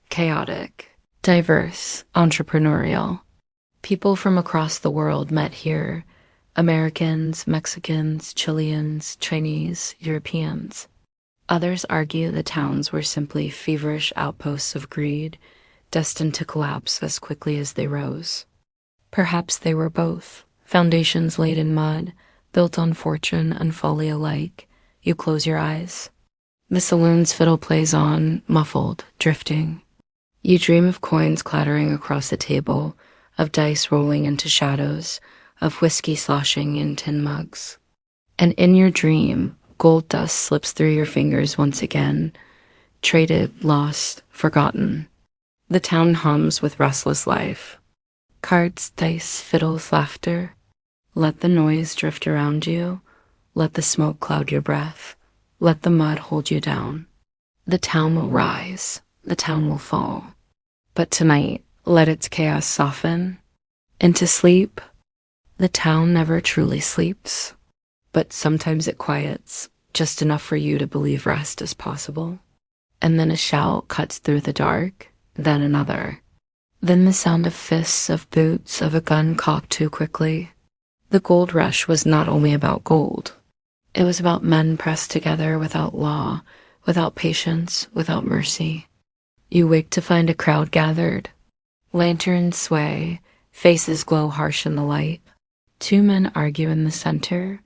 Chaotic, diverse, entrepreneurial. People from across the world met here. Americans, Mexicans, Chileans, Chinese, Europeans. Others argue the towns were simply feverish outposts of greed, destined to collapse as quickly as they rose. Perhaps they were both, Foundations laid in mud, built on fortune and folly alike. You close your eyes. The saloon's fiddle plays on, muffled, drifting. You dream of coins clattering across the table, of dice rolling into shadows, of whiskey sloshing in tin mugs. And in your dream, gold dust slips through your fingers once again, traded, lost, forgotten. The town hums with restless life. Cards, dice, fiddles, laughter. Let the noise drift around you. Let the smoke cloud your breath. Let the mud hold you down. The town will rise. The town will fall. But tonight, let its chaos soften into sleep. The town never truly sleeps, but sometimes it quiets, just enough for you to believe rest is possible. And then a shout cuts through the dark, then another. Then the sound of fists, of boots, of a gun cocked too quickly. The gold rush was not only about gold. It was about men pressed together without law, without patience, without mercy. You wake to find a crowd gathered. Lanterns sway, faces glow harsh in the light. Two men argue in the center,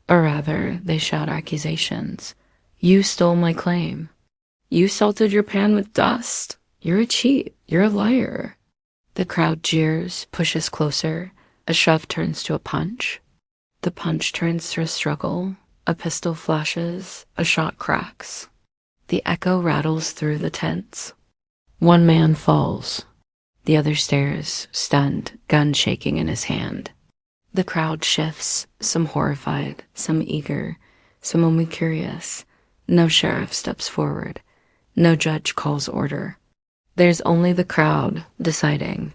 or rather, they shout accusations. You stole my claim. You salted your pan with dust. You're a cheat. You're a liar. The crowd jeers, pushes closer. A shove turns to a punch. The punch turns to a struggle. A pistol flashes. A shot cracks. The echo rattles through the tents. One man falls. The other stares, stunned, gun shaking in his hand. The crowd shifts, some horrified, some eager, some only curious. No sheriff steps forward. No judge calls order. There's only the crowd deciding.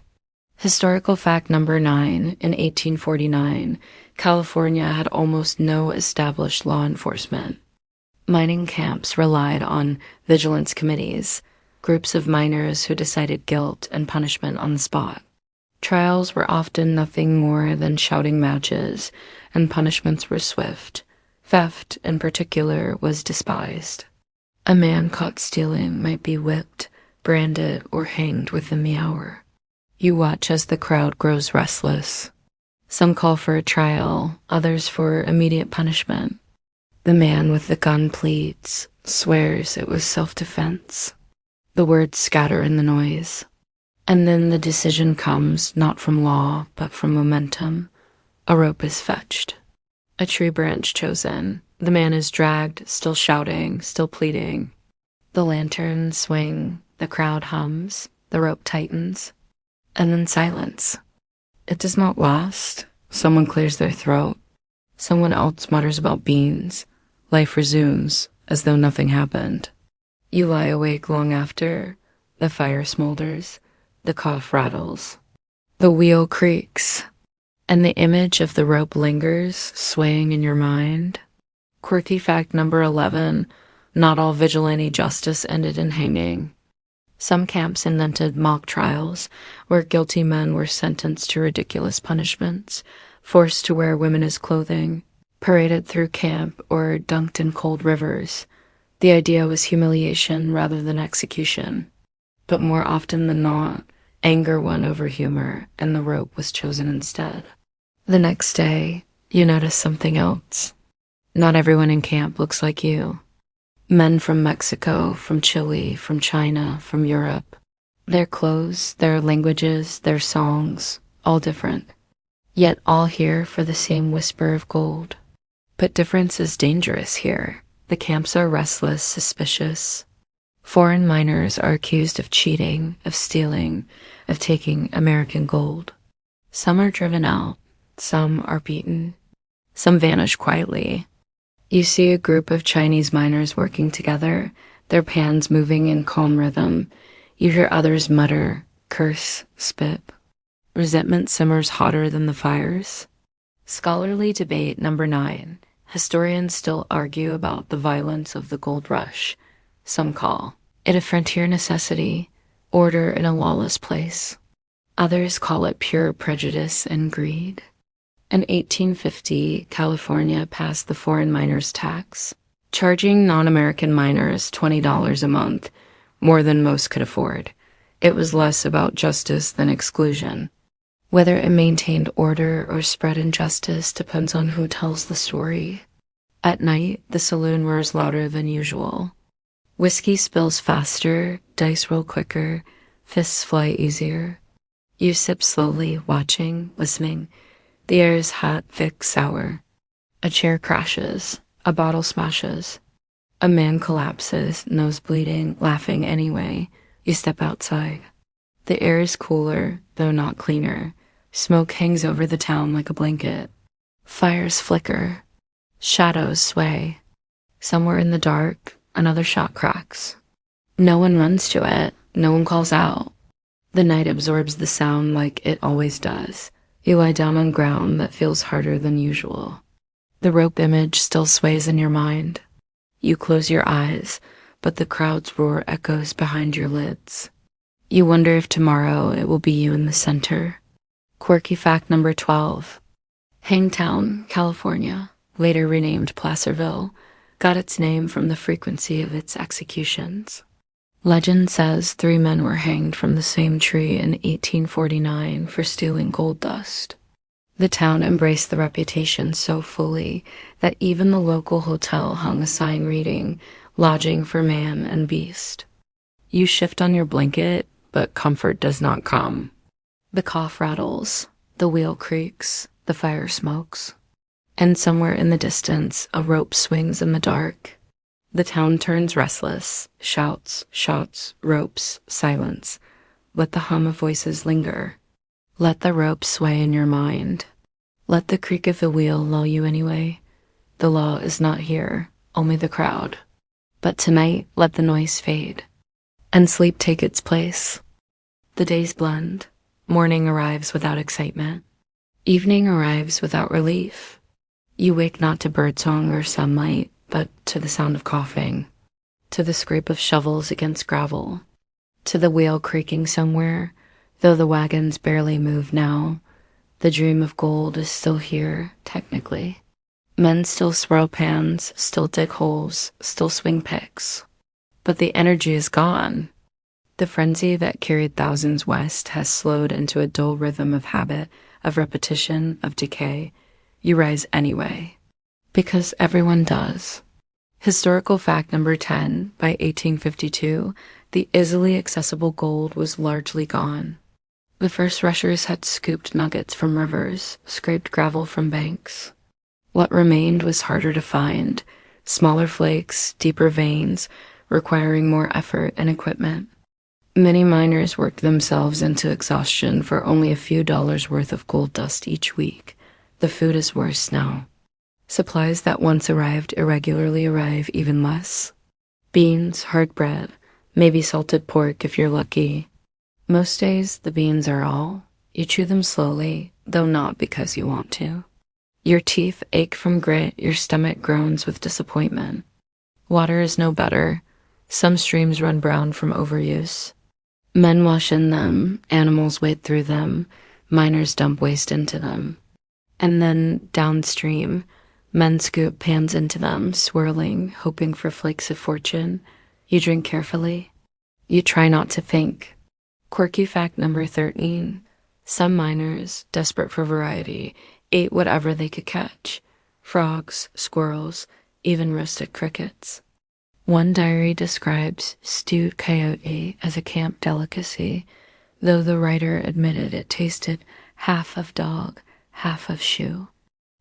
Historical fact number 9, in 1849, California had almost no established law enforcement. Mining camps relied on vigilance committees, groups of miners who decided guilt and punishment on the spot. Trials were often nothing more than shouting matches, and punishments were swift. Theft, in particular, was despised. A man caught stealing might be whipped, branded, or hanged within the hour. You watch as the crowd grows restless. Some call for a trial, others for immediate punishment. The man with the gun pleads, swears it was self-defense. The words scatter in the noise. And then the decision comes not from law, but from momentum. A rope is fetched. A tree branch chosen. The man is dragged, still shouting, still pleading. The lanterns swing, the crowd hums, the rope tightens, and then silence. It does not last. Someone clears their throat. Someone else mutters about beans. Life resumes, as though nothing happened. You lie awake long after. The fire smolders. The cough rattles. The wheel creaks. And the image of the rope lingers, swaying in your mind. Quirky fact number 11, not all vigilante justice ended in hanging. Some camps invented mock trials, where guilty men were sentenced to ridiculous punishments, forced to wear women as clothing, paraded through camp, or dunked in cold rivers. The idea was humiliation rather than execution. But more often than not, anger won over humor, and the rope was chosen instead. The next day, you notice something else. Not everyone in camp looks like you. Men from Mexico, from Chile, from China, from Europe. Their clothes, their languages, their songs, all different. Yet all here for the same whisper of gold. But difference is dangerous here. The camps are restless, suspicious. Foreign miners are accused of cheating, of stealing, of taking American gold. Some are driven out. Some are beaten. Some vanish quietly. You see a group of Chinese miners working together, their pans moving in calm rhythm. You hear others mutter, curse, spit. Resentment simmers hotter than the fires. Scholarly debate number 9. Historians still argue about the violence of the gold rush. Some call it a frontier necessity, order in a lawless place. Others call it pure prejudice and greed. In 1850, California passed the foreign miners' tax, charging non-American miners $20 a month, more than most could afford. It was less about justice than exclusion. Whether it maintained order or spread injustice depends on who tells the story. At night, the saloon roars louder than usual. Whiskey spills faster, dice roll quicker, fists fly easier. You sip slowly, watching, listening. The air is hot, thick, sour. A chair crashes. A bottle smashes. A man collapses, nose bleeding, laughing anyway. You step outside. The air is cooler, though not cleaner. Smoke hangs over the town like a blanket. Fires flicker. Shadows sway. Somewhere in the dark, another shot cracks. No one runs to it. No one calls out. The night absorbs the sound like it always does. You lie down on ground that feels harder than usual. The rope image still sways in your mind. You close your eyes, but the crowd's roar echoes behind your lids. You wonder if tomorrow it will be you in the center. Quirky fact number 12. Hangtown, California, later renamed Placerville, got its name from the frequency of its executions. Legend says 3 men were hanged from the same tree in 1849 for stealing gold dust. The town embraced the reputation so fully that even the local hotel hung a sign reading, "Lodging for man and beast." You shift on your blanket, but comfort does not come. The cough rattles, the wheel creaks, the fire smokes. And somewhere in the distance, a rope swings in the dark. The town turns restless, shouts, shots, ropes, silence. Let the hum of voices linger. Let the rope sway in your mind. Let the creak of the wheel lull you anyway. The law is not here, only the crowd. But tonight, let the noise fade, and sleep take its place. The days blend. Morning arrives without excitement. Evening arrives without relief. You wake not to birdsong or sunlight, but to the sound of coughing, to the scrape of shovels against gravel, to the wheel creaking somewhere, though the wagons barely move now. The dream of gold is still here, technically. Men still swirl pans, still dig holes, still swing picks. But the energy is gone. The frenzy that carried thousands west has slowed into a dull rhythm of habit, of repetition, of decay. You rise anyway. Because everyone does. Historical fact number 10, by 1852, the easily accessible gold was largely gone. The first rushers had scooped nuggets from rivers, scraped gravel from banks. What remained was harder to find, smaller flakes, deeper veins, requiring more effort and equipment. Many miners worked themselves into exhaustion for only a few dollars worth of gold dust each week. The food is worse now. Supplies that once arrived irregularly arrive even less. Beans, hard bread, maybe salted pork if you're lucky. Most days, the beans are all. You chew them slowly, though not because you want to. Your teeth ache from grit, your stomach groans with disappointment. Water is no better. Some streams run brown from overuse. Men wash in them, animals wade through them, miners dump waste into them. And then, downstream, men scoop pans into them, swirling, hoping for flakes of fortune. You drink carefully. You try not to think. Quirky fact number 13. Some miners, desperate for variety, ate whatever they could catch. Frogs, squirrels, even roasted crickets. One diary describes stewed coyote as a camp delicacy, though the writer admitted it tasted half of dog, half of shoe.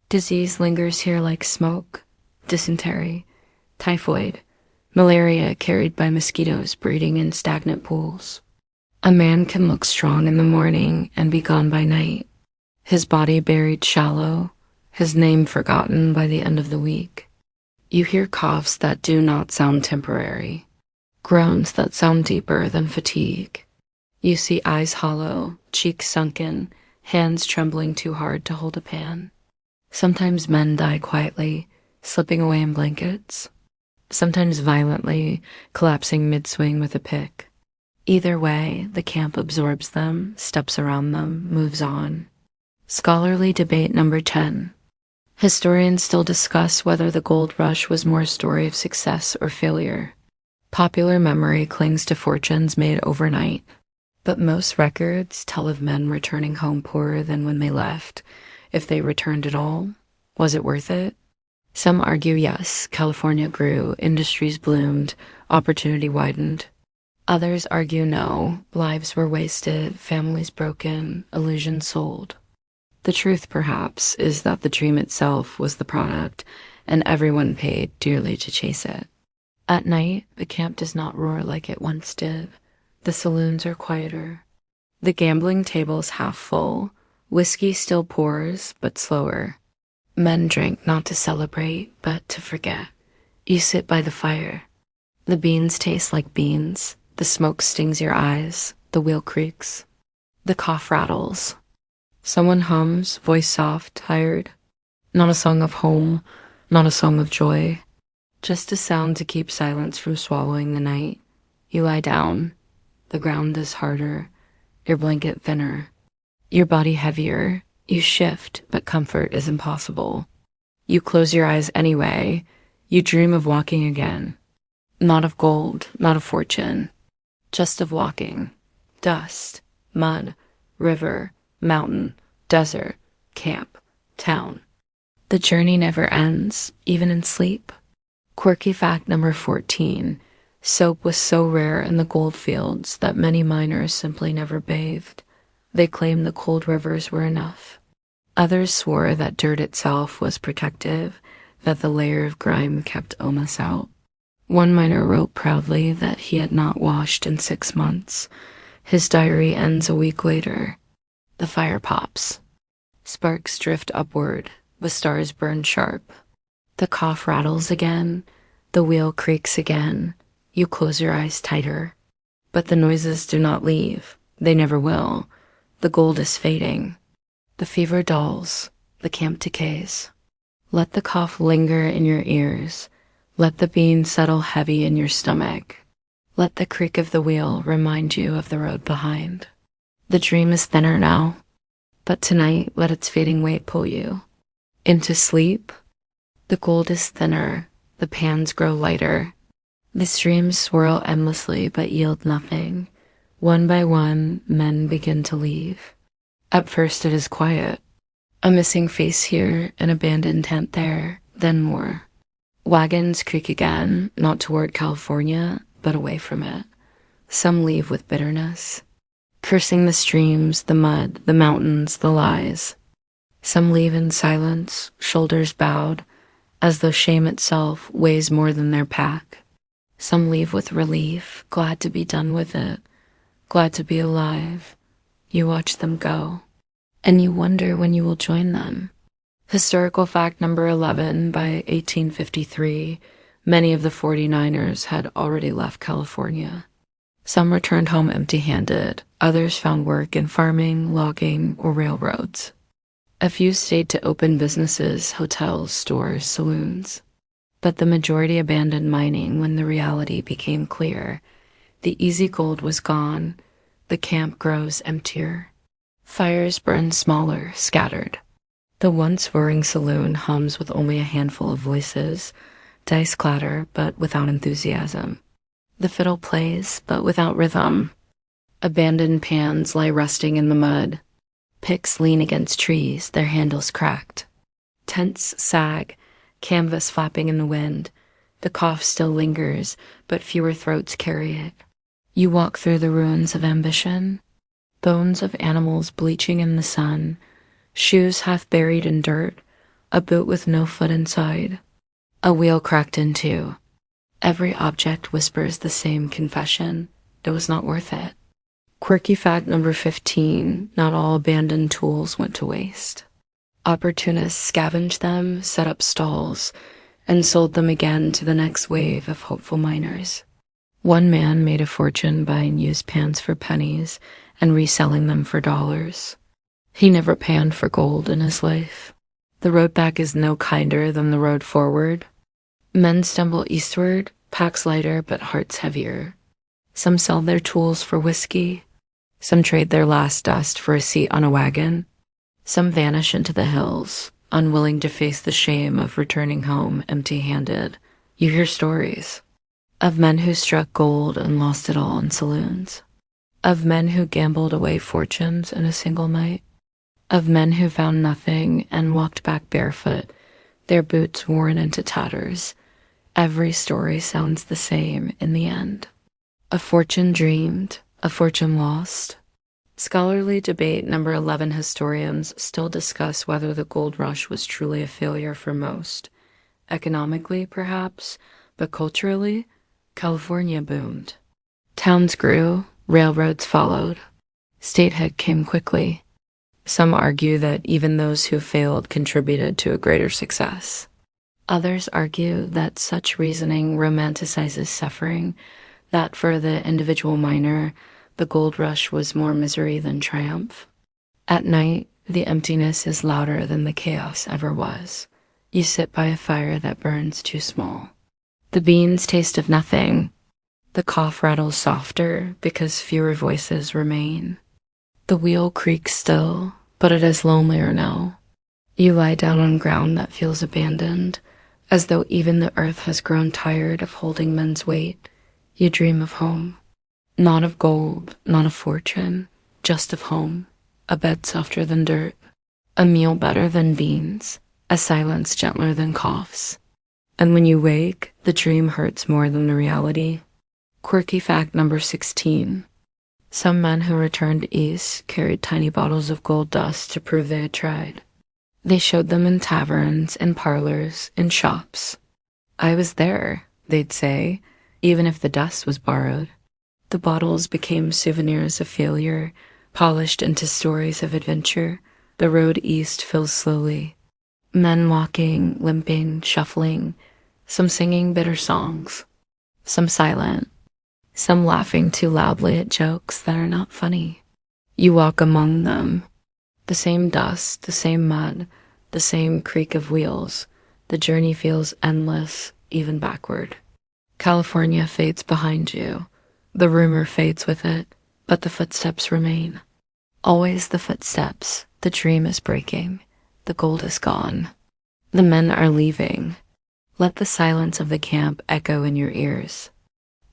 Disease lingers here like smoke, dysentery, typhoid, malaria carried by mosquitoes breeding in stagnant pools. A man can look strong in the morning and be gone by night, his body buried shallow, his name forgotten by the end of the week. You hear coughs that do not sound temporary, groans that sound deeper than fatigue. You see eyes hollow, cheeks sunken, hands trembling too hard to hold a pan. Sometimes men die quietly, slipping away in blankets. Sometimes violently, collapsing mid-swing with a pick. Either way, the camp absorbs them, steps around them, moves on. Scholarly debate number 10. Historians still discuss whether the gold rush was more a story of success or failure. Popular memory clings to fortunes made overnight. But most records tell of men returning home poorer than when they left. If they returned at all, was it worth it? Some argue yes, California grew, industries bloomed, opportunity widened. Others argue no, lives were wasted, families broken, illusions sold. The truth, perhaps, is that the dream itself was the product, and everyone paid dearly to chase it. At night, the camp does not roar like it once did. The saloons are quieter. The gambling tables half full. Whiskey still pours, but slower. Men drink not to celebrate, but to forget. You sit by the fire. The beans taste like beans. The smoke stings your eyes. The wheel creaks. The cough rattles. Someone hums, voice soft, tired. Not a song of home, not a song of joy. Just a sound to keep silence from swallowing the night. You lie down. The ground is harder. Your blanket thinner. Your body heavier. You shift, but comfort is impossible. You close your eyes anyway. You dream of walking again. Not of gold, not of fortune. Just of walking. Dust, mud, river, mountain, desert, camp, town. The journey never ends, even in sleep. Quirky fact number 14. Soap was so rare in the gold fields that many miners simply never bathed. They claimed the cold rivers were enough. Others swore that dirt itself was protective, that the layer of grime kept Omas out. One miner wrote proudly that he had not washed in 6 months. His diary ends a week later. The fire pops. Sparks drift upward. The stars burn sharp. The cough rattles again. The wheel creaks again. You close your eyes tighter. But the noises do not leave. They never will. The gold is fading. The fever dulls. The camp decays. Let the cough linger in your ears. Let the bean settle heavy in your stomach. Let the creak of the wheel remind you of the road behind. The dream is thinner now, but tonight let its fading weight pull you into sleep. The gold is thinner, the pans grow lighter. The streams swirl endlessly but yield nothing. One by one, men begin to leave. At first it is quiet. A missing face here, an abandoned tent there, then more. Wagons creak again, not toward California, but away from it. Some leave with bitterness, cursing the streams, the mud, the mountains, the lies. Some leave in silence, shoulders bowed, as though shame itself weighs more than their pack. Some leave with relief, glad to be done with it, glad to be alive. You watch them go, and you wonder when you will join them. Historical fact number 11, by 1853, many of the 49ers had already left California. Some returned home empty-handed. Others found work in farming, logging, or railroads. A few stayed to open businesses, hotels, stores, saloons. But the majority abandoned mining when the reality became clear. The easy gold was gone. The camp grows emptier. Fires burn smaller, scattered. The once whirring saloon hums with only a handful of voices. Dice clatter, but without enthusiasm. The fiddle plays, but without rhythm. Abandoned pans lie rusting in the mud. Picks lean against trees, their handles cracked. Tents sag, canvas flapping in the wind. The cough still lingers, but fewer throats carry it. You walk through the ruins of ambition. Bones of animals bleaching in the sun. Shoes half buried in dirt. A boot with no foot inside. A wheel cracked in two. Every object whispers the same confession. It was not worth it. Quirky fact number 15, not all abandoned tools went to waste. Opportunists scavenged them, set up stalls, and sold them again to the next wave of hopeful miners. One man made a fortune buying used pans for pennies and reselling them for dollars. He never panned for gold in his life. The road back is no kinder than the road forward. Men stumble eastward, packs lighter but hearts heavier. Some sell their tools for whiskey. Some trade their last dust for a seat on a wagon. Some vanish into the hills, unwilling to face the shame of returning home empty-handed. You hear stories of men who struck gold and lost it all in saloons. of men who gambled away fortunes in a single night, of men who found nothing and walked back barefoot, their boots worn into tatters. Every story sounds the same in the end. A fortune dreamed, a fortune lost. Scholarly debate number 11 historians still discuss whether the gold rush was truly a failure for most. Economically, perhaps, but culturally, California boomed. Towns grew, railroads followed. Statehood came quickly. Some argue that even those who failed contributed to a greater success. Others argue that such reasoning romanticizes suffering, that for the individual miner, the gold rush was more misery than triumph. At night, the emptiness is louder than the chaos ever was. You sit by a fire that burns too small. The beans taste of nothing. The cough rattles softer because fewer voices remain. The wheel creaks still, but it is lonelier now. You lie down on ground that feels abandoned, as though even the earth has grown tired of holding men's weight. You dream of home. Not of gold, not of fortune, just of home. A bed softer than dirt, a meal better than beans, a silence gentler than coughs. And when you wake, the dream hurts more than the reality. Quirky fact number 16. Some men who returned east carried tiny bottles of gold dust to prove they had tried. They showed them in taverns, in parlors, in shops. I was there, they'd say, even if the dust was borrowed. The bottles became souvenirs of failure, polished into stories of adventure. The road east fills slowly. Men walking, limping, shuffling, some singing bitter songs, some silent, some laughing too loudly at jokes that are not funny. You walk among them. The same dust, the same mud, the same creak of wheels. The journey feels endless, even backward. California fades behind you. The rumor fades with it, but the footsteps remain. Always the footsteps. The dream is breaking. The gold is gone. The men are leaving. Let the silence of the camp echo in your ears.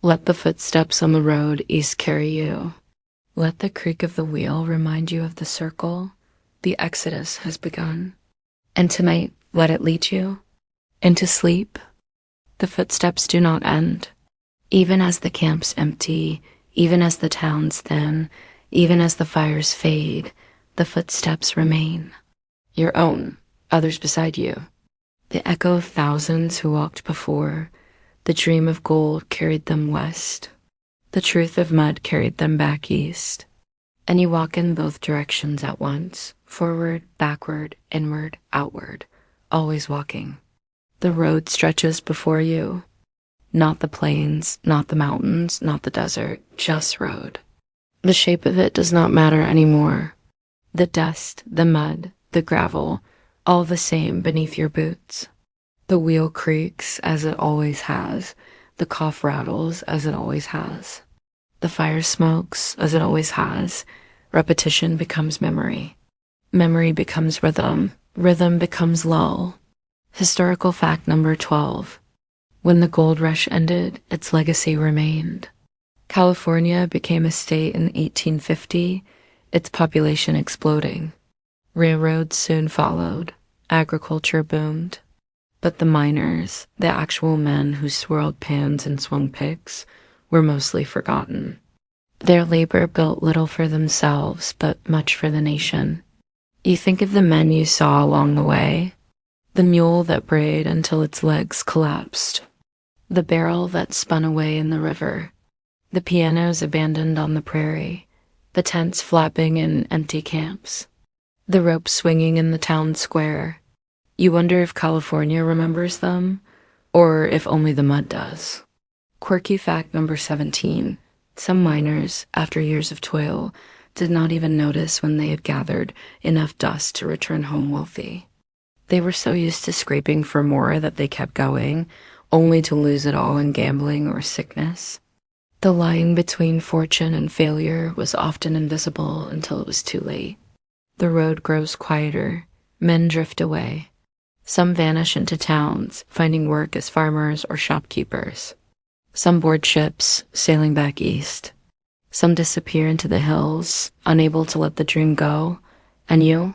Let the footsteps on the road east carry you. Let the creak of the wheel remind you of the circle. The exodus has begun. And tonight, let it lead you into sleep. The footsteps do not end. Even as the camps empty, even as the towns thin, even as the fires fade, the footsteps remain. Your own, others beside you. The echo of thousands who walked before. The dream of gold carried them west. The truth of mud carried them back east. And you walk in both directions at once, forward, backward, inward, outward, always walking. The road stretches before you. Not the plains, not the mountains, not the desert, just road. The shape of it does not matter anymore. The dust, the mud, the gravel, all the same beneath your boots. The wheel creaks as it always has. The cough rattles as it always has. The fire smokes as it always has. Repetition becomes memory. Memory becomes rhythm. Rhythm becomes lull. Historical fact number 12. When the gold rush ended, its legacy remained. California became a state in 1850, its population exploding. Railroads soon followed. Agriculture boomed. But the miners, the actual men who swirled pans and swung picks, were mostly forgotten. Their labor built little for themselves, but much for the nation. You think of the men you saw along the way, the mule that brayed until its legs collapsed, the barrel that spun away in the river, the pianos abandoned on the prairie, the tents flapping in empty camps, the ropes swinging in the town square. You wonder if California remembers them, or if only the mud does. Quirky fact number 17. Some miners, after years of toil, did not even notice when they had gathered enough dust to return home wealthy. They were so used to scraping for more that they kept going, only to lose it all in gambling or sickness. The line between fortune and failure was often invisible until it was too late. The road grows quieter. Men drift away. Some vanish into towns, finding work as farmers or shopkeepers. Some board ships, sailing back east. Some disappear into the hills, unable to let the dream go. And you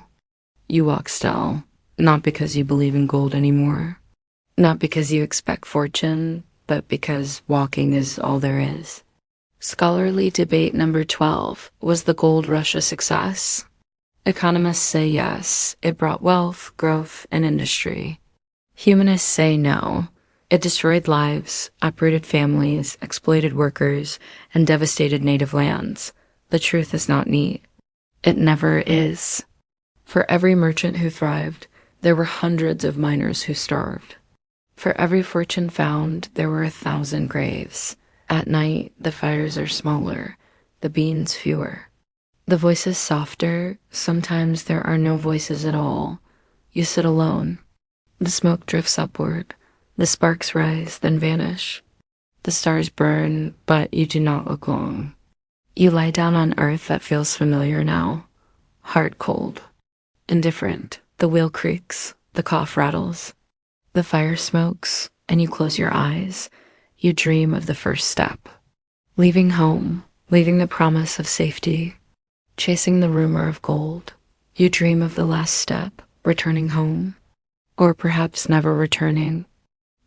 walk still, not because you believe in gold anymore, not because you expect fortune, but because walking is all there is. Scholarly debate number 12. Was the gold rush a success? Economists say yes, it brought wealth, growth, and industry. Humanists say no. It destroyed lives, uprooted families, exploited workers, and devastated native lands. The truth is not neat. It never is. For every merchant who thrived, there were hundreds of miners who starved. For every fortune found, there were 1,000 graves. At night, the fires are smaller, the beans fewer. The voices softer, sometimes there are no voices at all. You sit alone. The smoke drifts upward. The sparks rise, then vanish. The stars burn, but you do not look long. You lie down on earth that feels familiar now. Heart cold. Indifferent. The wheel creaks. The cough rattles. The fire smokes, and you close your eyes. You dream of the first step. Leaving home, leaving the promise of safety, chasing the rumor of gold. You dream of the last step, returning home. Or perhaps never returning,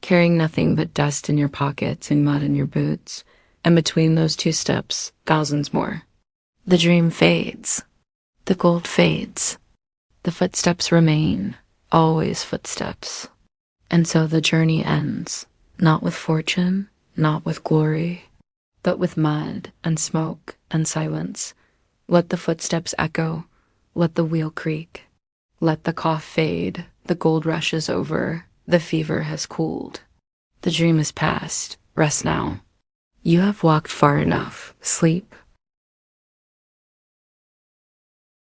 carrying nothing but dust in your pockets and mud in your boots, and between those two steps, thousands more. The dream fades. The gold fades. The footsteps remain, always footsteps. And so the journey ends, not with fortune, not with glory, but with mud and smoke and silence. Let the footsteps echo, let the wheel creak, let the cough fade. The gold rush is over, the fever has cooled. The dream is past, rest now. You have walked far enough, sleep,